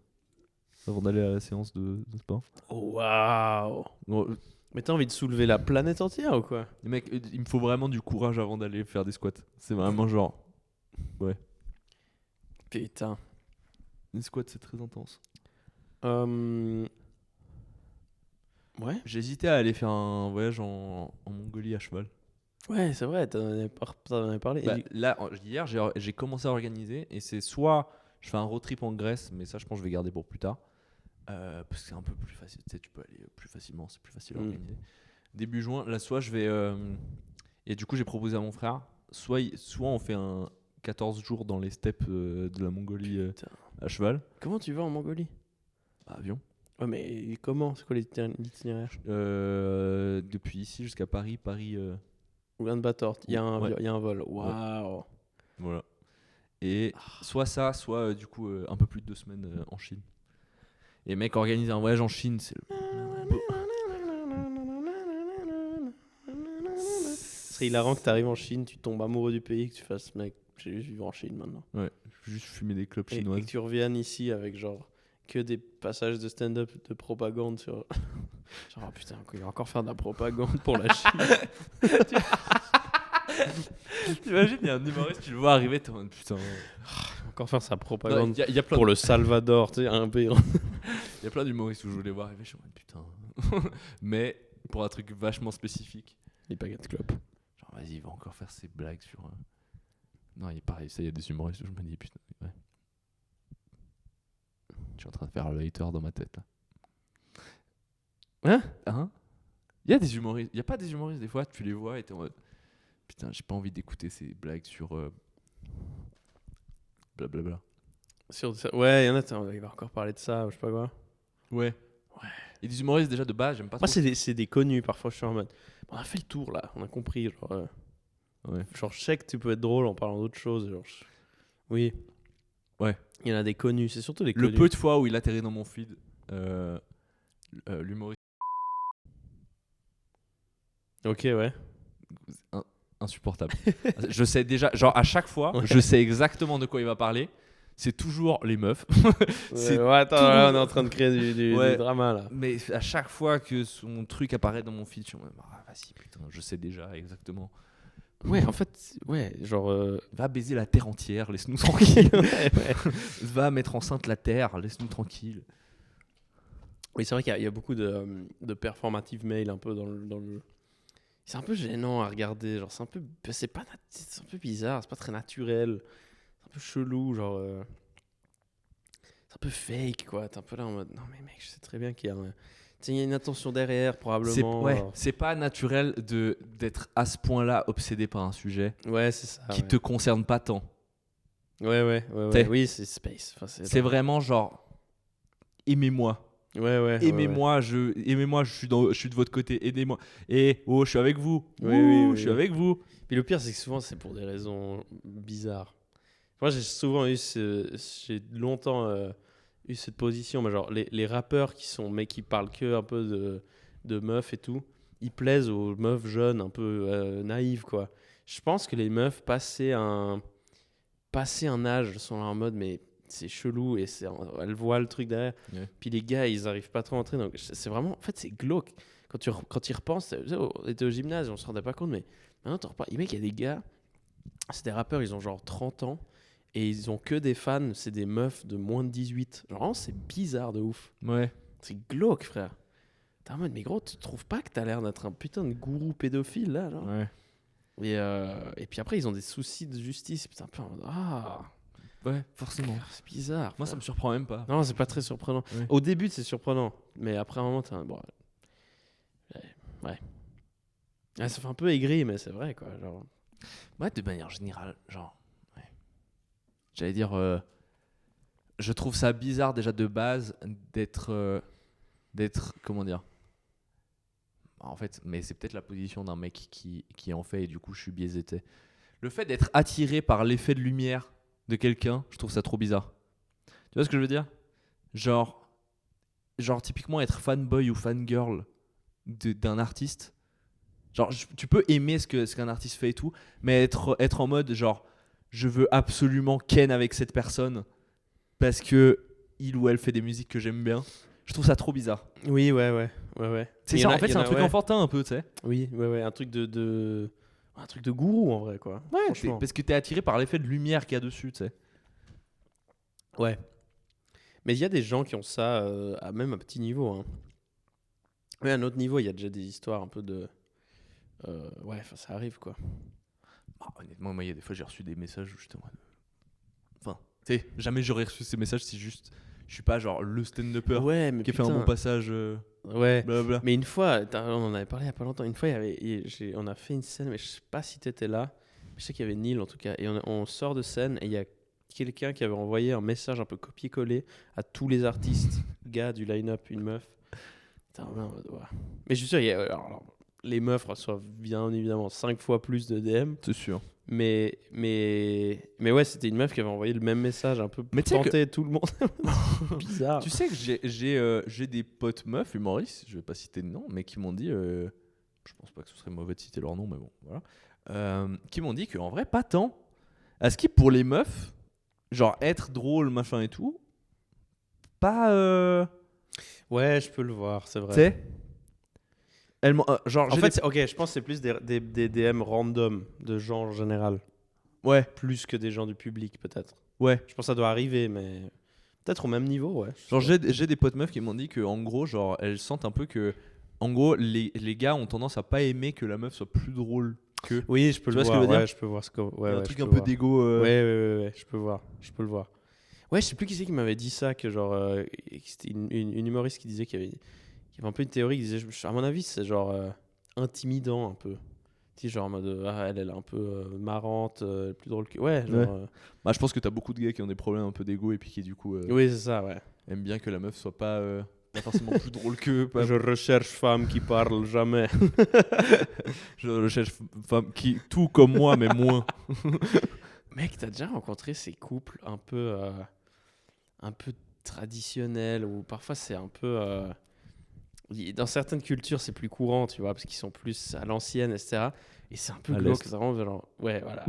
Speaker 1: Avant d'aller à la séance de sport.
Speaker 2: Oh, waouh!
Speaker 1: Bon,
Speaker 2: Mais t'as envie de soulever la planète entière ou quoi?
Speaker 1: les mecs, il me faut vraiment du courage avant d'aller faire des squats. C'est vraiment genre. Ouais.
Speaker 2: Putain.
Speaker 1: Les squats, c'est très intense.
Speaker 2: Ouais.
Speaker 1: J'hésitais à aller faire un voyage en Mongolie à cheval.
Speaker 2: Ouais, c'est vrai, t'en avais parlé.
Speaker 1: Bah, là, hier, j'ai commencé à organiser et c'est soit je fais un road trip en Grèce, mais ça, je pense que je vais garder pour plus tard. Parce que c'est un peu plus facile. Tu sais, tu peux aller plus facilement, c'est plus facile à organiser. Début juin, là, soit je vais. Et du coup, j'ai proposé à mon frère, soit on fait un 14 jours dans les steppes de la Mongolie à cheval.
Speaker 2: Comment tu vas en Mongolie?
Speaker 1: Avion.
Speaker 2: Ouais, mais comment? C'est quoi l'itinéraire?
Speaker 1: Depuis ici jusqu'à Paris.
Speaker 2: Ulaanbaatar, il y a un,
Speaker 1: Ouais.
Speaker 2: il y a un vol. Waouh!
Speaker 1: Voilà. Et soit ça, soit du coup un peu plus de 2 semaines en Chine. Et mec, organiser un voyage en Chine, c'est
Speaker 2: Ce serait hilarant que t'arrives en Chine, tu tombes amoureux du pays, que tu fasses, mec, j'ai juste vivre en Chine maintenant.
Speaker 1: ouais, juste fumer des clopes
Speaker 2: Et
Speaker 1: chinoises.
Speaker 2: que tu reviennes ici avec genre que des passages de stand-up de propagande sur. Genre, oh putain, il va encore faire de la propagande pour la Chine.
Speaker 1: T'imagines, il y a un humoriste, tu le vois arriver, t'es en mode putain.
Speaker 2: Encore faire sa
Speaker 1: Il
Speaker 2: propagande
Speaker 1: y a plein
Speaker 2: pour le Salvador, tu sais, un pays.
Speaker 1: Il y a plein d'humoristes où je voulais voir arriver, je suis en mode putain. Mais pour un truc vachement spécifique.
Speaker 2: Les paquets de clopes.
Speaker 1: Genre, vas-y, il va encore faire ses blagues sur. Non, il est pareil, ça, il y a des humoristes où je me dis putain. Ouais. Je suis en train de faire le hater dans ma tête là. Hein? Il y a des humoristes. Il y a pas des humoristes, des fois, tu les vois et t'es en mode putain, j'ai pas envie d'écouter ces blagues sur. Blablabla.
Speaker 2: Ouais, il y en a, il va encore parler de ça, ou je sais pas quoi.
Speaker 1: Ouais. Et des humoristes déjà de base, j'aime pas
Speaker 2: Moi,
Speaker 1: trop.
Speaker 2: c'est des connus, parfois je suis en mode. On a fait le tour là, on a compris.
Speaker 1: Ouais.
Speaker 2: Genre, je sais que tu peux être drôle en parlant d'autre chose. Genre, oui.
Speaker 1: Ouais.
Speaker 2: Il y en a des connus, c'est surtout des
Speaker 1: Le
Speaker 2: connus.
Speaker 1: peu de fois où il atterrit dans mon feed, l'humoriste
Speaker 2: Ok, ouais.
Speaker 1: insupportable. Je sais déjà, genre à chaque fois,
Speaker 2: Ouais.
Speaker 1: je sais exactement de quoi il va parler. C'est toujours les meufs. C'est
Speaker 2: Ouais, attends,
Speaker 1: tout-
Speaker 2: là, on est en train de créer du
Speaker 1: Ouais.
Speaker 2: drama là.
Speaker 1: Mais à chaque fois que son truc apparaît dans mon feed, je suis en mode, ah, vas-y, putain, je sais déjà exactement.
Speaker 2: Ouais, en fait, ouais, genre.
Speaker 1: Va baiser la terre entière, laisse-nous tranquille.
Speaker 2: ouais.
Speaker 1: Va mettre enceinte la terre, laisse-nous tranquille.
Speaker 2: Oui, c'est vrai qu'il y a beaucoup de performative mail un peu dans le. C'est un peu gênant à regarder. Genre, c'est un peu bizarre, c'est pas très naturel. C'est un peu chelou, genre. C'est un peu fake, quoi. T'es un peu là en mode. Non, mais mec, je sais très bien qu'il y a. Tu sais, il y a une intention derrière, probablement.
Speaker 1: C'est pas naturel d'être à ce point-là obsédé par un sujet
Speaker 2: Ouais, c'est ça.
Speaker 1: qui te concerne pas tant.
Speaker 2: Ouais.
Speaker 1: T'es-
Speaker 2: Oui, c'est space. Enfin,
Speaker 1: C'est vraiment genre, aimez-moi.
Speaker 2: Ouais.
Speaker 1: Aimez-moi, je suis de votre côté, aidez-moi. Et oh, je suis avec vous.
Speaker 2: Oui,
Speaker 1: Je suis avec vous.
Speaker 2: Puis le pire, c'est que souvent, c'est pour des raisons bizarres. Moi, j'ai longtemps eu cette position. Mais genre, les rappeurs qui parlent que un peu de meufs et tout, ils plaisent aux meufs jeunes, un peu naïves, quoi. Je pense que les meufs, passé un âge, sont là en mode, mais c'est chelou et elles voient le truc derrière.
Speaker 1: Ouais.
Speaker 2: Puis les gars, ils arrivent pas trop à entrer. Donc c'est vraiment, en fait, c'est glauque. Quand tu y repenses, tu sais, on était au gymnase, on se rendait pas compte, mais maintenant, t'en reparles. Mec, il y a des gars, c'est des rappeurs, ils ont genre 30 ans et ils ont que des fans, c'est des meufs de moins de 18. Genre, vraiment, c'est bizarre de ouf.
Speaker 1: Ouais.
Speaker 2: C'est glauque, frère. T'es en mode, mais gros, tu trouves pas que t'as l'air d'être un putain de gourou pédophile là, genre?
Speaker 1: Ouais.
Speaker 2: Et puis après, ils ont des soucis de justice. Putain, un peu en mode,
Speaker 1: Ouais, forcément.
Speaker 2: c'est bizarre.
Speaker 1: Moi, ça me surprend même pas.
Speaker 2: Non, c'est pas très surprenant.
Speaker 1: Ouais.
Speaker 2: Au début, c'est surprenant. Mais après un moment, bon, ouais. Ah, ça fait un peu aigri, mais c'est vrai, quoi. Genre...
Speaker 1: Ouais, de manière générale, genre. Ouais. J'allais dire. Je trouve ça bizarre déjà de base d'être. Comment dire. En fait, mais c'est peut-être la position d'un mec qui en fait et du coup je suis biaisé. T'sais. Le fait d'être attiré par l'effet de lumière de quelqu'un, je trouve ça trop bizarre. Tu vois ce que je veux dire ? Genre typiquement être fanboy ou fangirl d'un artiste. Genre tu peux aimer ce qu'un artiste fait et tout, mais être en mode genre je veux absolument ken avec cette personne parce que il ou elle fait des musiques que j'aime bien. Je trouve ça trop bizarre.
Speaker 2: Oui, ouais.
Speaker 1: C'est ça, en fait, c'est un truc enfantin un peu, tu sais.
Speaker 2: Oui, ouais, un truc un truc de gourou en vrai, quoi.
Speaker 1: Ouais,
Speaker 2: Franchement.
Speaker 1: parce que t'es attiré par l'effet de lumière qu'il y a dessus, tu sais.
Speaker 2: Ouais. Mais il y a des gens qui ont ça, même à petit niveau. Hein. Mais à un autre niveau, il y a déjà des histoires un peu de. Ouais, enfin, ça arrive, quoi.
Speaker 1: Honnêtement, moi, il y a des fois, j'ai reçu des messages où j'étais en mode. Enfin, tu sais, jamais j'aurais reçu ces messages si juste. Je suis pas genre le stand-upper
Speaker 2: Ouais, mais
Speaker 1: qui a fait un bon passage.
Speaker 2: Ouais.
Speaker 1: Blablabla.
Speaker 2: Mais une fois, on en avait parlé il y a pas longtemps. Une fois, on a fait une scène, mais je sais pas si t'étais là. Je sais qu'il y avait Neil en tout cas. Et on sort de scène et il y a quelqu'un qui avait envoyé un message un peu copié-collé à tous les artistes, gars du line-up, une meuf. Putain, ouais. Mais je suis sûr, alors, les meufs reçoivent bien évidemment 5 fois plus de DM.
Speaker 1: C'est sûr.
Speaker 2: Mais ouais, c'était une meuf qui avait envoyé le même message un peu pour
Speaker 1: Mais tu sais
Speaker 2: tenter tout le monde. Bizarre.
Speaker 1: Tu sais que j'ai des potes meufs humoristes, je vais pas citer de nom, mais qui m'ont dit, je pense pas que ce serait mauvais de citer leur nom, mais bon, voilà, qui m'ont dit qu'en vrai, pas tant. À ce qui, pour les meufs, genre être drôle, machin et tout, pas.
Speaker 2: Ouais, je peux le voir, c'est vrai.
Speaker 1: Tu sais genre,
Speaker 2: En fait, ok, je pense que c'est plus des DM random de gens en général.
Speaker 1: Ouais,
Speaker 2: Plus que des gens du public, peut-être.
Speaker 1: ouais.
Speaker 2: Je pense que ça doit arriver, mais peut-être au même niveau, ouais.
Speaker 1: Genre, j'ai des potes meufs qui m'ont dit que, en gros, genre, elles sentent un peu que, en gros, les gars ont tendance à pas aimer que la meuf soit plus drôle qu'eux.
Speaker 2: Oui, je peux
Speaker 1: Tu
Speaker 2: le
Speaker 1: vois ce
Speaker 2: voir.
Speaker 1: que je veux dire
Speaker 2: Ouais, je peux voir ce que. Ouais,
Speaker 1: un
Speaker 2: ouais,
Speaker 1: truc
Speaker 2: je
Speaker 1: un
Speaker 2: peux
Speaker 1: peu
Speaker 2: voir.
Speaker 1: d'égo.
Speaker 2: Ouais, je peux voir. Je peux le voir. Ouais, je sais plus qui c'est qui m'avait dit ça, que genre. C'était une humoriste qui disait qu'il y avait un peu une théorie qui disait, à mon avis, c'est genre intimidant un peu. Tu sais, genre en mode, elle est un peu marrante, plus drôle que. Ouais, genre.
Speaker 1: Bah, je pense que t'as beaucoup de gars qui ont des problèmes un peu d'égo et puis qui, du coup,
Speaker 2: Oui, c'est ça, ouais.
Speaker 1: aiment bien que la meuf soit pas forcément plus drôle qu'eux.
Speaker 2: Je recherche femme qui parle jamais.
Speaker 1: Je recherche femme qui, tout comme moi, mais moins.
Speaker 2: Mec, t'as déjà rencontré ces couples un peu traditionnels où parfois c'est un peu. Dans certaines cultures, c'est plus courant, tu vois, parce qu'ils sont plus à l'ancienne, etc. Et c'est un peu
Speaker 1: À
Speaker 2: glauque,
Speaker 1: l'est.
Speaker 2: c'est vraiment genre. Ouais, voilà.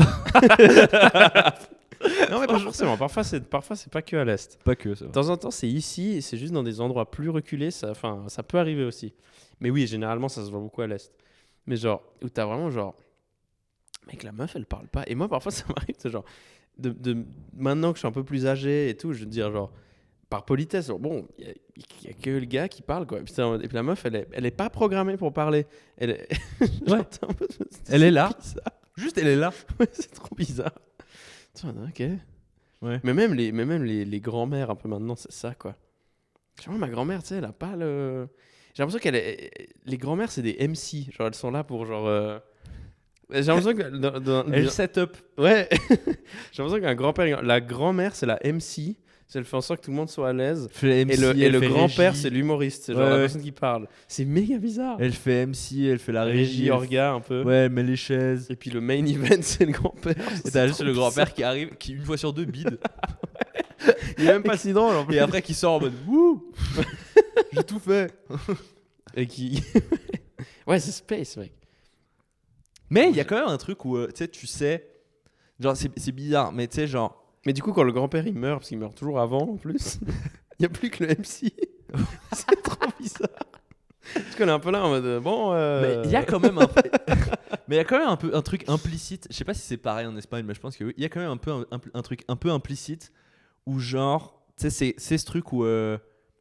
Speaker 2: Non, mais pas forcément. Parfois, c'est pas que à l'est.
Speaker 1: Pas que ça.
Speaker 2: De temps en temps, c'est ici, et c'est juste dans des endroits plus reculés. Ça peut arriver aussi. Mais oui, généralement, ça se voit beaucoup à l'est. Mais genre, où t'as vraiment genre. Mec, la meuf, elle parle pas. Et moi, parfois, ça m'arrive de genre. Maintenant que je suis un peu plus âgé et tout, je veux dire, genre. Par politesse, genre, bon, il y a que le gars qui parle, quoi. Putain, et puis la meuf, elle est pas programmée pour parler. Elle est.
Speaker 1: Ouais. Elle est là.
Speaker 2: Bizarre.
Speaker 1: Juste, elle est là.
Speaker 2: Ouais, c'est trop bizarre. Tiens, ok.
Speaker 1: Ouais.
Speaker 2: Mais même les grands-mères, un peu maintenant, c'est ça, quoi. Genre, ma grand-mère, tu sais, elle a pas le. J'ai l'impression les grands-mères, c'est des MC. Genre, elles sont là pour, genre. J'ai l'impression que.
Speaker 1: Elle set up.
Speaker 2: Ouais. J'ai l'impression qu'un grand-père. La grand-mère, c'est la MC. Elle fait en sorte que tout le monde soit à l'aise.
Speaker 1: Fait MC,
Speaker 2: Et le
Speaker 1: fait
Speaker 2: grand-père,
Speaker 1: régie.
Speaker 2: c'est l'humoriste. C'est genre
Speaker 1: Ouais,
Speaker 2: la
Speaker 1: ouais.
Speaker 2: personne qui parle. C'est méga bizarre.
Speaker 1: Elle fait MC, elle fait la
Speaker 2: Régie,
Speaker 1: régie. elle
Speaker 2: orga, un peu.
Speaker 1: Ouais, elle met les chaises.
Speaker 2: Et puis le main event, c'est le grand-père.
Speaker 1: Et t'as juste le grand-père qui arrive, qui une fois sur deux bide.
Speaker 2: Il est même pas si drôle en plus.
Speaker 1: Et après qui sort en mode wouh, j'ai tout fait.
Speaker 2: Et qui. Ouais, c'est space, mec.
Speaker 1: Mais il y a quand même un truc où, tu sais, genre, c'est bizarre, mais tu sais, genre.
Speaker 2: Mais du coup, quand le grand-père il meurt, parce qu'il meurt toujours avant en plus, il n'y a plus que le MC. C'est trop bizarre. Parce qu'on est un peu là en mode bon.
Speaker 1: Mais il y a quand même un peu. Mais il y a quand même un peu un truc implicite. Je sais pas si c'est pareil en Espagne, mais je pense que oui. Il y a quand même un peu un truc un peu implicite où, genre, tu sais, c'est ce truc où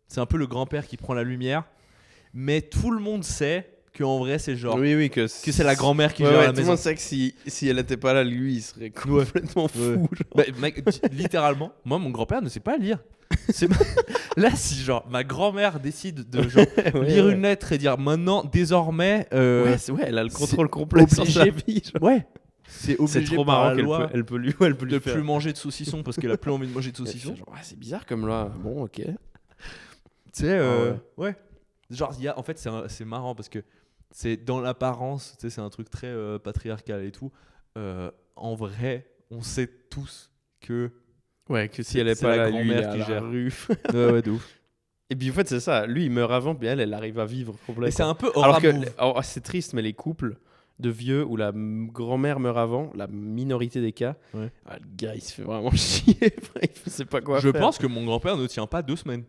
Speaker 1: c'est un peu le grand-père qui prend la lumière, mais tout le monde sait qu'en vrai, c'est genre.
Speaker 2: Oui,
Speaker 1: que c'est la grand-mère qui
Speaker 2: Ouais,
Speaker 1: gère
Speaker 2: ouais,
Speaker 1: la
Speaker 2: tout le
Speaker 1: maison.
Speaker 2: monde sait que si elle n'était pas là, lui, il serait complètement fou.
Speaker 1: Ouais.
Speaker 2: genre.
Speaker 1: Bah, mec, littéralement, moi, mon grand-père ne sait pas lire. C'est là, si genre ma grand-mère décide de genre
Speaker 2: Ouais,
Speaker 1: lire
Speaker 2: ouais.
Speaker 1: une lettre et dire maintenant, désormais,
Speaker 2: Ouais, elle a le contrôle complet sur
Speaker 1: obligé.
Speaker 2: sa vie. genre.
Speaker 1: ouais, c'est obligé
Speaker 2: C'est trop
Speaker 1: par
Speaker 2: marrant
Speaker 1: la
Speaker 2: qu'elle
Speaker 1: loi
Speaker 2: peut, elle peut lui, elle peut lui
Speaker 1: de
Speaker 2: faire.
Speaker 1: plus manger de saucisson parce qu'elle a plus envie de manger de
Speaker 2: Elle fait
Speaker 1: saucisson.
Speaker 2: genre, c'est bizarre comme là. Bon, ok.
Speaker 1: Tu sais,
Speaker 2: Ah
Speaker 1: ouais. Genre, en fait, c'est marrant parce que c'est dans l'apparence, tu sais, c'est un truc très patriarcal et tout. En vrai, on sait tous que
Speaker 2: Ouais, que si elle est
Speaker 1: c'est
Speaker 2: pas
Speaker 1: la
Speaker 2: là, lui, il est
Speaker 1: grand-mère
Speaker 2: à
Speaker 1: qui
Speaker 2: la
Speaker 1: gère.
Speaker 2: rue.
Speaker 1: ouais, de ouf.
Speaker 2: Et puis en fait, c'est ça. Lui, il meurt avant, puis elle arrive à vivre
Speaker 1: Et
Speaker 2: complètement.
Speaker 1: c'est un peu
Speaker 2: Alors que
Speaker 1: Aura
Speaker 2: c'est triste, mais les couples de vieux où la grand-mère meurt avant, la minorité des cas,
Speaker 1: Ouais.
Speaker 2: le gars il se fait vraiment chier. Il sait pas quoi
Speaker 1: Je
Speaker 2: faire.
Speaker 1: pense que mon grand-père ne tient pas 2 semaines.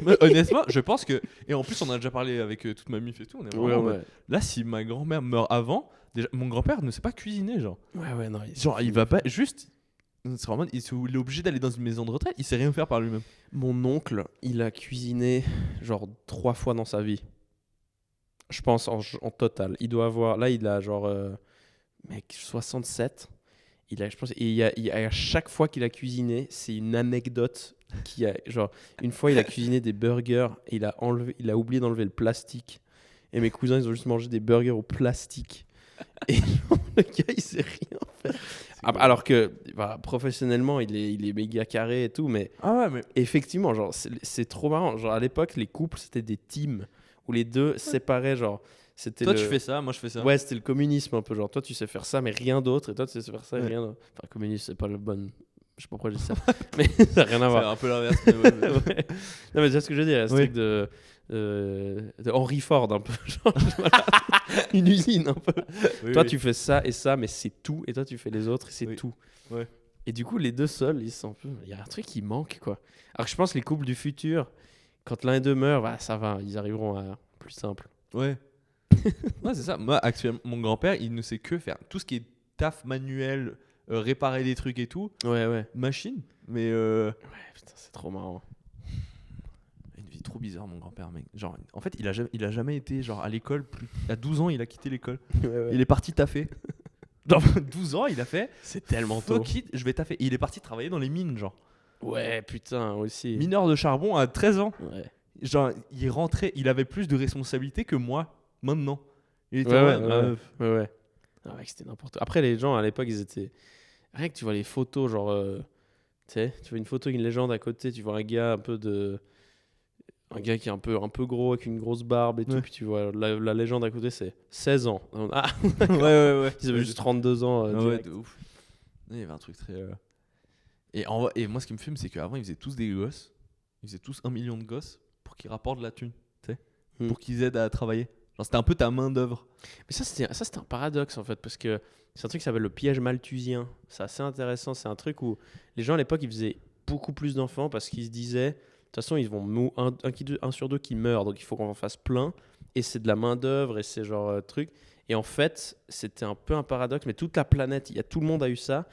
Speaker 1: Mais honnêtement, je pense que. Et en plus, on a déjà parlé avec toute ma mif et tout. On est
Speaker 2: Ouais,
Speaker 1: vraiment en
Speaker 2: ouais.
Speaker 1: mode, là, si ma grand-mère meurt avant, déjà, mon grand-père ne sait pas cuisiner. Genre,
Speaker 2: Ouais, non.
Speaker 1: il va pas. Juste. C'est vraiment, il est obligé d'aller dans une maison de retraite. Il sait rien faire par lui-même.
Speaker 2: Mon oncle, il a cuisiné genre 3 fois dans sa vie. Je pense en total. Il doit avoir. Là, il a genre. Mec, 67. Je pense, et à chaque fois qu'il a cuisiné, c'est une anecdote genre, une fois, il a cuisiné des burgers et il a oublié d'enlever le plastique. Et mes cousins, ils ont juste mangé des burgers au plastique. Et genre, le gars, il sait rien faire. Alors que professionnellement, il est méga carré et tout, mais
Speaker 1: Ah ouais, mais.
Speaker 2: effectivement, genre, c'est trop marrant. Genre, à l'époque, les couples, c'était des teams où les deux séparaient, genre. C'était
Speaker 1: Toi, tu fais ça, moi, je fais ça.
Speaker 2: Ouais, c'était le communisme un peu. Genre, toi, tu sais faire ça, mais rien d'autre. Et toi, tu sais faire ça et
Speaker 1: Ouais.
Speaker 2: rien d'autre. Enfin, communisme, c'est pas le bon. Je sais pas pourquoi je dis ça. Mais ça n'a rien à
Speaker 1: C'est
Speaker 2: voir.
Speaker 1: un peu l'inverse. Mais ouais, mais-
Speaker 2: Ouais. Non, mais tu vois ce que je veux dire. C'est
Speaker 1: Oui.
Speaker 2: un truc de Henry Ford, un peu. Genre, voilà. Une usine, un peu.
Speaker 1: Oui,
Speaker 2: Toi,
Speaker 1: oui.
Speaker 2: tu fais ça et ça, mais c'est tout. Et toi, tu fais les autres et c'est
Speaker 1: Oui.
Speaker 2: tout.
Speaker 1: Ouais.
Speaker 2: Et du coup, les deux seuls, ils sont un peu. Il y a un truc qui manque, quoi. Alors que je pense que les couples du futur, quand l'un d'eux meurt, bah, ça va. Ils arriveront à plus simple.
Speaker 1: Ouais. Ouais, c'est ça. Moi, actuellement, mon grand-père, il ne sait que faire tout ce qui est taf manuel, réparer des trucs et tout,
Speaker 2: Ouais.
Speaker 1: machine. Mais
Speaker 2: Ouais, putain, c'est trop marrant.
Speaker 1: une vie trop bizarre, mon grand-père, mec. Genre, en fait, il a jamais été genre à l'école. À 12 ans, il a quitté l'école.
Speaker 2: Ouais.
Speaker 1: Il est parti taffer. Genre, 12 ans, il a fait.
Speaker 2: C'est tellement tôt.
Speaker 1: Fuck it, je vais taffer. Et il est parti travailler dans les mines, genre.
Speaker 2: Ouais, putain, aussi.
Speaker 1: Mineur de charbon à 13 ans.
Speaker 2: Ouais.
Speaker 1: Genre, il est rentré, il avait plus de responsabilités que moi, maintenant. Il était
Speaker 2: Ouais,
Speaker 1: en mode,
Speaker 2: ouais. Ah, mec, c'était n'importe quoi. Après, les gens, à l'époque, ils étaient. Rien que tu vois les photos, genre. Tu sais, tu vois une photo, une légende à côté, tu vois un gars un peu de. Un gars qui est un peu gros, avec une grosse barbe et tout.
Speaker 1: Ouais.
Speaker 2: Puis tu vois la légende à côté, c'est 16 ans. Ah,
Speaker 1: ouais.
Speaker 2: ils avaient juste 32 ans.
Speaker 1: Ah ouais,
Speaker 2: direct.
Speaker 1: de ouf. Il y avait un truc très. Et moi, ce qui me fume, c'est qu'avant, ils faisaient tous des gosses. Ils faisaient tous 1 million de gosses pour qu'ils rapportent de la thune, tu sais, pour qu'ils aident à travailler. Genre, c'était un peu ta main-d'œuvre.
Speaker 2: Mais ça, c'était un paradoxe en fait, parce que c'est un truc qui s'appelle le piège malthusien. C'est assez intéressant. C'est un truc où les gens à l'époque, ils faisaient beaucoup plus d'enfants parce qu'ils se disaient, de toute façon, ils vont un sur deux qui meurt, donc il faut qu'on en fasse plein. Et c'est de la main-d'œuvre et c'est genre truc. Et en fait, c'était un peu un paradoxe, mais toute la planète, tout le monde a eu ça.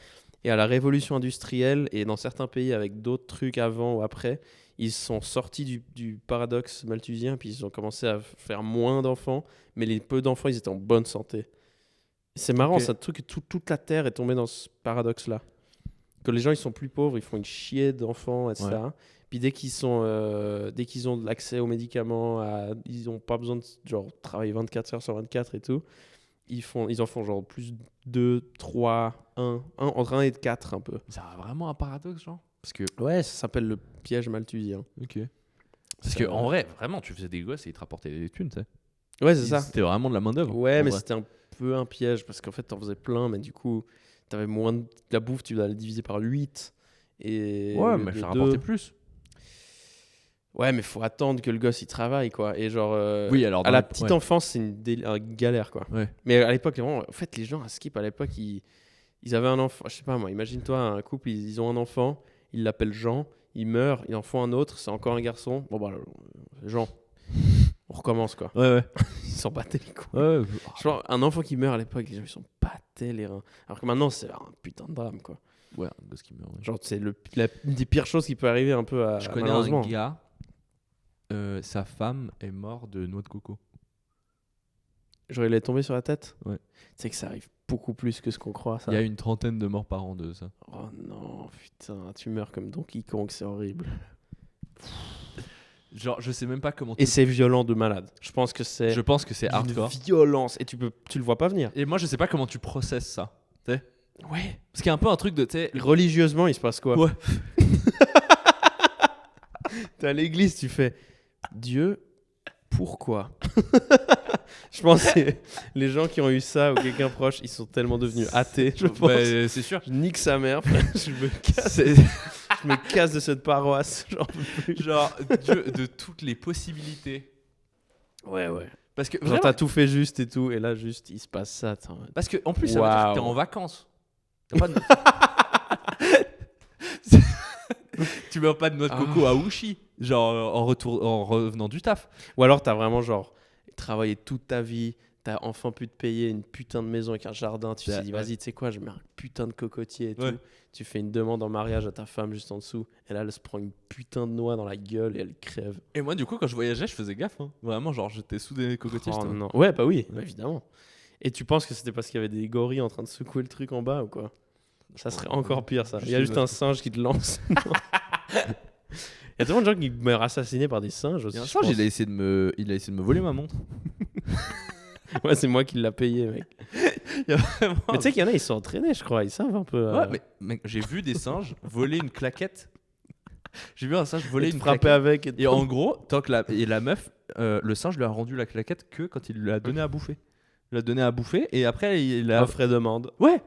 Speaker 2: Et à la révolution industrielle et dans certains pays avec d'autres trucs avant ou après, ils sont sortis du paradoxe malthusien, puis ils ont commencé à faire moins d'enfants, mais les peu d'enfants, ils étaient en bonne santé. C'est marrant,
Speaker 1: Ok.
Speaker 2: ça, truc que toute la Terre est tombée dans ce paradoxe-là. Que les gens, ils sont plus pauvres, ils font une chier d'enfants, etc.
Speaker 1: Ouais.
Speaker 2: Puis dès qu'ils ont de l'accès aux médicaments, ils n'ont pas besoin de genre, travailler 24 heures sur 24 et tout, ils en font genre plus 2, 3, 1, entre 1 et 4 un peu.
Speaker 1: C'est vraiment un paradoxe, genre. Parce que.
Speaker 2: Ouais, ça s'appelle le piège malthusien.
Speaker 1: Ok. Parce
Speaker 2: Ça-
Speaker 1: que en vrai, vraiment, tu faisais des gosses et ils te rapportaient des thunes, tu sais.
Speaker 2: Ouais, c'est ça.
Speaker 1: C'était vraiment de la main-d'œuvre.
Speaker 2: Ouais,
Speaker 1: en
Speaker 2: mais
Speaker 1: vrai.
Speaker 2: c'était un peu un piège parce qu'en fait, t'en faisais plein, mais du coup, t'avais moins de la bouffe, tu dois la diviser par 8. Et
Speaker 1: Ouais,
Speaker 2: au lieu
Speaker 1: mais
Speaker 2: de
Speaker 1: ça
Speaker 2: deux-
Speaker 1: rapportait plus.
Speaker 2: Ouais, mais faut attendre que le gosse il travaille, quoi. Et genre,
Speaker 1: Oui, alors
Speaker 2: à
Speaker 1: dans
Speaker 2: la
Speaker 1: les-
Speaker 2: petite
Speaker 1: ouais.
Speaker 2: enfance, c'est une galère, quoi.
Speaker 1: Ouais.
Speaker 2: Mais à l'époque, vraiment, en fait, les gens à Skip, à l'époque, ils avaient un enfant. Je sais pas, moi, imagine-toi un couple, ils ont un enfant, ils l'appellent Jean, il meurt, ils en font un autre, c'est encore un garçon. Bon, bah, Jean, on recommence, quoi.
Speaker 1: Ouais.
Speaker 2: Ils s'en battaient les couilles.
Speaker 1: Ouais.
Speaker 2: Je pense, un enfant qui meurt à l'époque, les gens ils s'en battaient les reins. Alors que maintenant, c'est un putain de drame, quoi.
Speaker 1: Ouais, un gosse qui meurt. Ouais.
Speaker 2: Genre, c'est une des pires choses qui peut arriver un peu à.
Speaker 1: Je connais
Speaker 2: malheureusement.
Speaker 1: un gars, sa femme est morte de noix de coco.
Speaker 2: Genre, il est tombé sur la tête.
Speaker 1: Ouais.
Speaker 2: Tu sais que ça arrive beaucoup plus que ce qu'on croit, ça.
Speaker 1: Il y a une 30aine de morts par an de ça.
Speaker 2: Oh non, putain, tu meurs comme Donkey Kong, c'est horrible.
Speaker 1: Genre, je sais même pas comment.
Speaker 2: Et c'est violent de malade. Je pense que c'est
Speaker 1: Je pense que c'est
Speaker 2: d'une
Speaker 1: hardcore.
Speaker 2: violence. Et tu le vois pas venir.
Speaker 1: Et moi, je sais pas comment tu processes ça. Tu sais,
Speaker 2: Ouais.
Speaker 1: parce qu'il y a un peu un truc de, tu sais,
Speaker 2: Religieusement, il se passe quoi?
Speaker 1: Ouais.
Speaker 2: T'es à l'église, tu fais Dieu, pourquoi? Je pense que les gens qui ont eu ça ou quelqu'un proche, ils sont tellement devenus athées. Je pense.
Speaker 1: Bah, c'est sûr.
Speaker 2: Je nique sa mère, frère. Je me casse de cette paroisse. J'en peux plus.
Speaker 1: Genre, Dieu de toutes les possibilités.
Speaker 2: Ouais.
Speaker 1: Parce que
Speaker 2: Genre,
Speaker 1: vraiment,
Speaker 2: t'as tout fait juste et tout, et là, juste, il se passe ça.
Speaker 1: parce que en plus, ça veut dire que t'es
Speaker 2: Waouh.
Speaker 1: en vacances. T'as pas de- tu meurs pas de noix de coco à Wuxi, genre en revenant du taf.
Speaker 2: Ou alors, t'as vraiment, genre, travaillé toute ta vie, t'as enfin pu te payer une putain de maison avec un jardin, tu t'es dit,
Speaker 1: Ouais.
Speaker 2: vas-y, tu sais quoi, je mets un putain de cocotier et
Speaker 1: Ouais.
Speaker 2: tout. Tu fais une demande en mariage à ta femme juste en dessous, et là, elle se prend une putain de noix dans la gueule et elle crève.
Speaker 1: Et moi, du coup, quand je voyageais, je faisais gaffe. Hein. Vraiment, genre, j'étais sous des cocotiers.
Speaker 2: Oh
Speaker 1: j'étais-
Speaker 2: non. Ouais, bah oui, bah évidemment. Et tu penses que c'était parce qu'il y avait des gorilles en train de secouer le truc en bas ou quoi? Ça serait encore pire, ça. Il y a juste un singe qui te lance. Il y a tellement de gens qui meurent assassinés par des singes aussi.
Speaker 1: Il y a un
Speaker 2: je
Speaker 1: singe,
Speaker 2: pense.
Speaker 1: il a essayé de me voler ma montre.
Speaker 2: Ouais, c'est moi qui l'a payé, mec.
Speaker 1: Il y a vraiment-
Speaker 2: Mais tu sais qu'il y en a, ils sont entraînés, je crois. Ils savent un peu.
Speaker 1: Ouais, mais mec, j'ai vu des singes voler une claquette. J'ai vu un singe voler
Speaker 2: ils te
Speaker 1: une
Speaker 2: frappaient
Speaker 1: claquette.
Speaker 2: avec.
Speaker 1: Et en gros, tant que la meuf, le singe lui a rendu la claquette que quand il lui a donné à bouffer. Il l'a donné à bouffer et après il a.
Speaker 2: offre et demande.
Speaker 1: Ouais.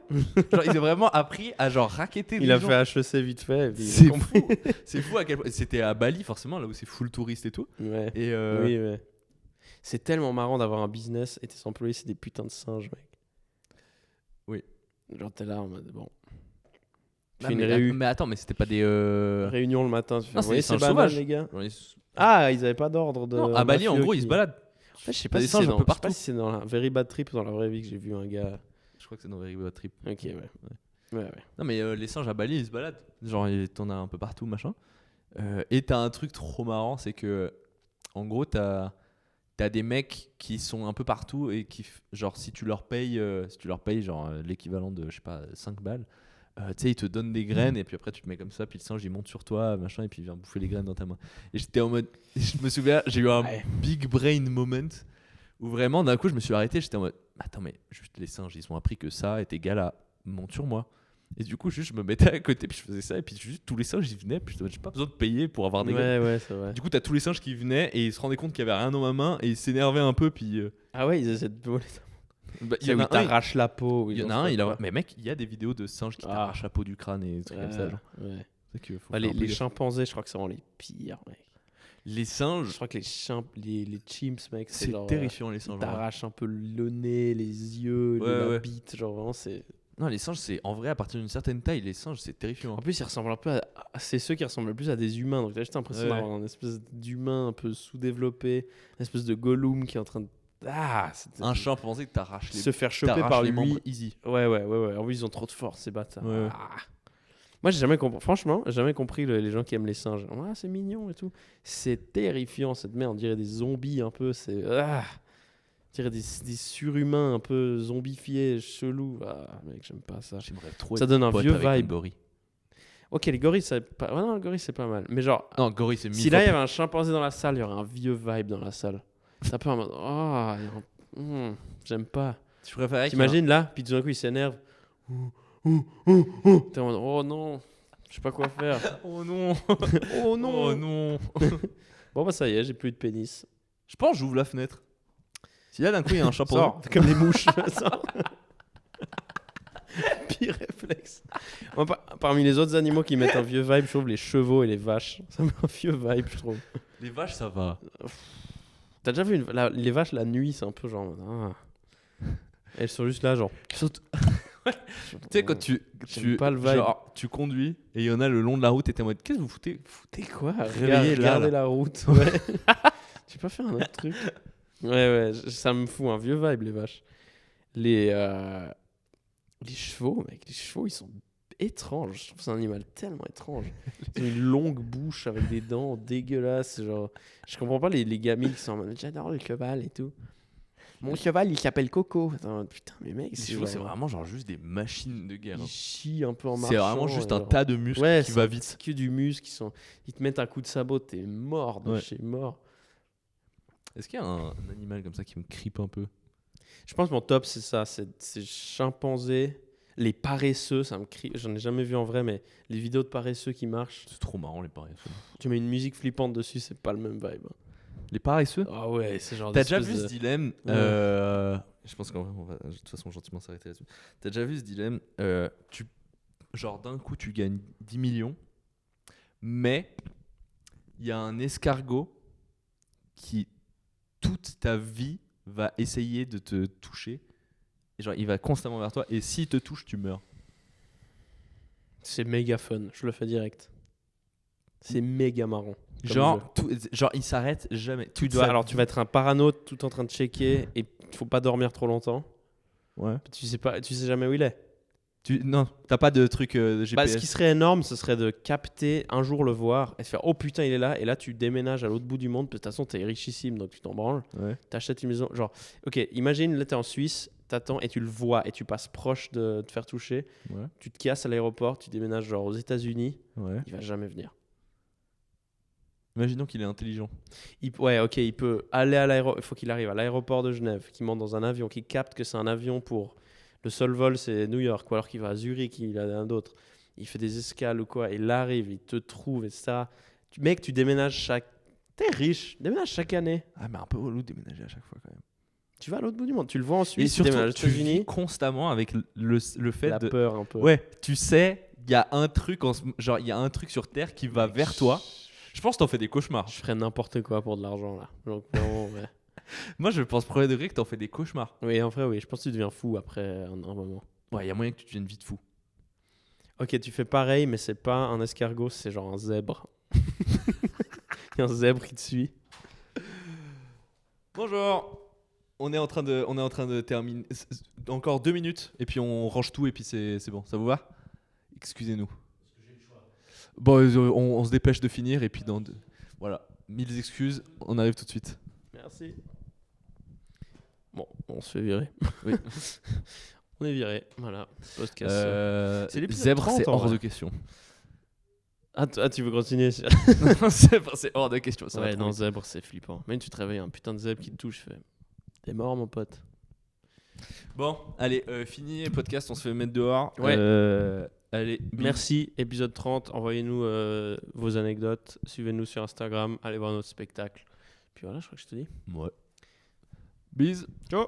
Speaker 1: Genre, il a vraiment appris à genre racketter.
Speaker 2: Il
Speaker 1: les
Speaker 2: a
Speaker 1: gens.
Speaker 2: fait HEC vite fait. Et puis il a
Speaker 1: C'est
Speaker 2: compris.
Speaker 1: fou. C'est fou à quel point. C'était à Bali forcément, là où c'est full touriste et tout.
Speaker 2: Ouais.
Speaker 1: Et
Speaker 2: Oui, ouais. C'est tellement marrant d'avoir un business et tes employés, c'est des putains de singes, mec.
Speaker 1: Oui.
Speaker 2: Genre, t'es là en mode bon. Tu
Speaker 1: Ah,
Speaker 2: fais une
Speaker 1: mais attends, mais c'était pas des.
Speaker 2: réunion le matin. Tu fais,
Speaker 1: Non,
Speaker 2: vous
Speaker 1: c'est des
Speaker 2: voyez,
Speaker 1: singes
Speaker 2: banal,
Speaker 1: sauvages.
Speaker 2: les gars.
Speaker 1: Genre,
Speaker 2: Ah, ils avaient pas d'ordre de.
Speaker 1: non, à Bali, en
Speaker 2: mafieux
Speaker 1: gros,
Speaker 2: qui-
Speaker 1: ils se baladent.
Speaker 2: En fait, je sais
Speaker 1: T'as
Speaker 2: pas
Speaker 1: des
Speaker 2: si
Speaker 1: singes
Speaker 2: c'est
Speaker 1: un
Speaker 2: dans...
Speaker 1: peu
Speaker 2: je sais pas
Speaker 1: partout.
Speaker 2: si c'est dans la Very Bad Trip ou dans la vraie vie que j'ai vu un gars.
Speaker 1: Je crois que c'est dans Very Bad Trip.
Speaker 2: Ok, ouais.
Speaker 1: Non, mais les singes à Bali, ils se baladent. Genre, t'en as un peu partout, machin. Et t'as un truc trop marrant, c'est que, en gros, t'as des mecs qui sont un peu partout et qui, genre, si tu leur payes genre, l'équivalent de, je sais pas, 5 balles, tu sais, ils te donnent des graines et puis après, tu te mets comme ça, puis le singe, il monte sur toi, machin, et puis il vient bouffer les graines dans ta main. Et j'étais en mode, je me souviens, j'ai eu un
Speaker 2: Ouais.
Speaker 1: big brain moment où vraiment, d'un coup, je me suis arrêté, j'étais en mode, attends, mais juste les singes, ils ont appris que ça est égal à monte sur moi. Et du coup, juste, je me mettais à côté, puis je faisais ça, et puis juste tous les singes, ils venaient, puis j'ai pas besoin de payer pour avoir des graines.
Speaker 2: Ouais, c'est vrai.
Speaker 1: Du coup, t'as tous les singes qui venaient, et ils se rendaient compte qu'il y avait rien dans ma main, et ils s'énervaient un peu, puis.
Speaker 2: Ah ouais, ils essaient de voler.
Speaker 1: Bah,
Speaker 2: Il y en a un, t'arraches la peau.
Speaker 1: il y en a un, mais mec, il y a des vidéos de singes qui t'arrachent la peau du crâne et des trucs comme ça. Genre.
Speaker 2: Ouais.
Speaker 1: C'est que faut
Speaker 2: Bah,
Speaker 1: faire un peu
Speaker 2: les
Speaker 1: gaffe.
Speaker 2: chimpanzés, je crois que c'est vraiment les pires, mec.
Speaker 1: Les
Speaker 2: Je
Speaker 1: singes,
Speaker 2: crois que les chimps, mec,
Speaker 1: c'est
Speaker 2: genre,
Speaker 1: terrifiant, les singes.
Speaker 2: ils
Speaker 1: vraiment.
Speaker 2: t'arrachent un peu le nez, les yeux,
Speaker 1: Ouais,
Speaker 2: la
Speaker 1: ouais.
Speaker 2: bite, genre vraiment c'est.
Speaker 1: Non, les singes, c'est en vrai, à partir d'une certaine taille, les singes, c'est terrifiant.
Speaker 2: En plus, ils ressemblent un peu c'est ceux qui ressemblent le plus à des humains. Donc, t'as juste l'impression
Speaker 1: Ouais.
Speaker 2: d'avoir une espèce d'humain un peu sous-développé, une espèce de Gollum qui est en train de.
Speaker 1: Un chimpanzé que t'arraches les
Speaker 2: se faire choper
Speaker 1: t'arraches
Speaker 2: par
Speaker 1: les
Speaker 2: lui.
Speaker 1: membres easy.
Speaker 2: Ouais. En plus, ils ont trop de force, ces bâtards.
Speaker 1: Ouais.
Speaker 2: Ah. Moi, j'ai jamais compris. Franchement, j'ai jamais compris les gens qui aiment les singes. Ah, c'est mignon et tout. C'est terrifiant, cette merde. On dirait des zombies un peu. C'est. On dirait des surhumains un peu zombifiés, chelous. Ah, mec, j'aime pas ça.
Speaker 1: J'aimerais trop
Speaker 2: Ça
Speaker 1: être
Speaker 2: donne un
Speaker 1: pote
Speaker 2: vieux
Speaker 1: avec un
Speaker 2: vibe.
Speaker 1: gorille.
Speaker 2: Ok, les gorilles, c'est pas. Ouais, non, le gorille, c'est pas mal. Mais genre,
Speaker 1: Non, gorille, c'est
Speaker 2: si là, il y avait un chimpanzé dans la salle, il y aurait un vieux vibe dans la salle. C'est un peu en mode. Oh, j'aime pas.
Speaker 1: Tu préférais
Speaker 2: T'imagines là, puis tout d'un coup, il s'énerve. T'es en mode, oh non, je sais pas quoi faire.
Speaker 1: Oh non.
Speaker 2: Oh non.
Speaker 1: Oh non.
Speaker 2: Bon, bah ça y est, j'ai plus de pénis.
Speaker 1: Je pense que j'ouvre la fenêtre. Si là d'un coup il y a un chimpanzé.
Speaker 2: Sors, comme les mouches. Sors. Pire réflexe. Moi, parmi les autres animaux qui mettent un vieux vibe, je trouve les chevaux et les vaches. Ça met un vieux vibe, je trouve.
Speaker 1: Les vaches, ça va.
Speaker 2: T'as déjà vu les vaches la nuit, c'est un peu genre. Elles sont juste là, genre.
Speaker 1: Surtout- Tu sais, quand
Speaker 2: J'aime pas le vibe.
Speaker 1: genre, tu conduis et il y en a le long de la route et t'es en mode qu'est-ce que vous foutez?
Speaker 2: Foutez quoi?
Speaker 1: Réveillez là,
Speaker 2: Regardez
Speaker 1: là.
Speaker 2: la route. Ouais. Tu peux pas faire un autre truc? Ouais, ça me fout un vieux vibe, les vaches. Les chevaux, mec, les chevaux, ils sont étranges. Je trouve que c'est un animal tellement étrange. Ils ont une longue bouche avec des dents dégueulasses. Genre, je comprends pas les gamins qui sont en mode j'adore le cheval et tout. Mon cheval, il s'appelle Coco. Attends, putain, mais mec,
Speaker 1: Les chevaux, c'est vraiment genre juste des machines de guerre.
Speaker 2: Ils
Speaker 1: Hein.
Speaker 2: chient un peu en marchant.
Speaker 1: C'est vraiment juste un
Speaker 2: genre.
Speaker 1: tas de muscles
Speaker 2: Ouais,
Speaker 1: qui
Speaker 2: c'est
Speaker 1: va
Speaker 2: un-
Speaker 1: vite.
Speaker 2: c'est que du muscle. Ils te mettent un coup de sabot, t'es mort de
Speaker 1: Ouais.
Speaker 2: chez mort.
Speaker 1: Est-ce qu'il y a un animal comme ça qui me cripe un peu?
Speaker 2: Je pense que mon top, c'est ça. C'est chimpanzés. Les paresseux, ça me crie. J'en ai jamais vu en vrai, mais les vidéos de paresseux qui marchent,
Speaker 1: C'est trop marrant les paresseux.
Speaker 2: tu mets une musique flippante dessus, c'est pas le même vibe.
Speaker 1: Les paresseux?
Speaker 2: Ah ouais, c'est genre.
Speaker 1: T'as déjà
Speaker 2: d'espèce
Speaker 1: vu ce
Speaker 2: de-
Speaker 1: dilemme
Speaker 2: Ouais.
Speaker 1: Je pense qu'en vrai, on va de toute façon gentiment s'arrêter là-dessus. T'as déjà vu ce dilemme genre d'un coup, tu gagnes 10 millions, mais il y a un escargot qui, toute ta vie, va essayer de te toucher. Et genre, il va constamment vers toi, et s'il te touche, tu meurs.
Speaker 2: C'est méga fun, je le fais direct. C'est méga marrant. comme jeu.
Speaker 1: Genre, il s'arrête jamais.
Speaker 2: Alors tu vas être un parano tout en train de checker et il faut pas dormir trop longtemps.
Speaker 1: Ouais.
Speaker 2: Tu sais jamais où il est.
Speaker 1: Non, t'as pas de truc de
Speaker 2: Bah,
Speaker 1: GPS.
Speaker 2: ce qui serait énorme, ce serait de capter un jour le voir et se faire oh putain il est là, et là tu déménages à l'autre bout du monde parce que de toute façon t'es richissime donc tu t'en branles,
Speaker 1: Ouais.
Speaker 2: t'achètes une maison, genre ok, imagine là t'es en Suisse, t'attends et tu le vois et tu passes proche de te faire toucher,
Speaker 1: Ouais.
Speaker 2: tu te casses à l'aéroport, tu déménages genre aux États-Unis,
Speaker 1: Ouais.
Speaker 2: il va jamais venir.
Speaker 1: Imaginons qu'il est intelligent.
Speaker 2: Ouais, ok, il peut aller à l'aéroport, il faut qu'il arrive à l'aéroport de Genève, qu'il monte dans un avion, qu'il capte que c'est un avion pour le seul vol c'est New York, ou alors qu'il va à Zurich, il a un d'autre, il fait des escales ou quoi, il arrive, il te trouve, etc. Mec, tu déménages chaque. T'es riche, déménage chaque année.
Speaker 1: Ah, mais un peu relou de déménager à chaque fois quand même.
Speaker 2: Tu vas à l'autre bout du monde, tu le vois en
Speaker 1: Et
Speaker 2: Suisse, tu
Speaker 1: surtout,
Speaker 2: déménages aux
Speaker 1: tu vis
Speaker 2: États-Unis.
Speaker 1: constamment avec le fait
Speaker 2: La
Speaker 1: de.
Speaker 2: peur un peu.
Speaker 1: Ouais, tu sais, il y a un truc genre il y a un truc sur Terre qui va vers toi. Je pense que t'en fais des cauchemars.
Speaker 2: Je ferais n'importe quoi pour de l'argent là. Donc, non, ouais.
Speaker 1: Moi, je pense premier degré que t'en fais des cauchemars.
Speaker 2: Oui, en vrai, oui. Je pense que tu deviens fou après un moment.
Speaker 1: Ouais, il y a moyen que tu deviennes vite fou.
Speaker 2: Ok, tu fais pareil, mais c'est pas un escargot, c'est genre un zèbre. Il y a un zèbre qui te suit.
Speaker 1: Bonjour. On est en train de terminer. Encore 2 minutes et puis on range tout et puis c'est bon. Ça vous va? Excusez-nous. Bon, on se dépêche de finir et puis voilà. 1000 excuses. On arrive tout de suite.
Speaker 2: Merci. Bon, on se fait virer.
Speaker 1: Oui.
Speaker 2: On est viré. Voilà. Podcast. C'est l'épisode
Speaker 1: Zèbre,
Speaker 2: 30,
Speaker 1: c'est
Speaker 2: en
Speaker 1: hors
Speaker 2: vrai.
Speaker 1: de question.
Speaker 2: Ah, tu veux continuer?
Speaker 1: Zèbre, c'est hors de question. Ça va
Speaker 2: Ouais,
Speaker 1: trop
Speaker 2: non,
Speaker 1: vite.
Speaker 2: zèbre, c'est flippant. Même tu te réveilles, un putain de zèbre qui te touche, fais. T'es mort, mon pote.
Speaker 1: Bon, allez, fini le podcast. On se fait mettre dehors.
Speaker 2: Ouais.
Speaker 1: Allez, bis.
Speaker 2: Merci, épisode 30. Envoyez-nous vos anecdotes. Suivez-nous sur Instagram. Allez voir notre spectacle. Puis voilà, je crois que je te dis.
Speaker 1: Ouais. Bis.
Speaker 2: Ciao!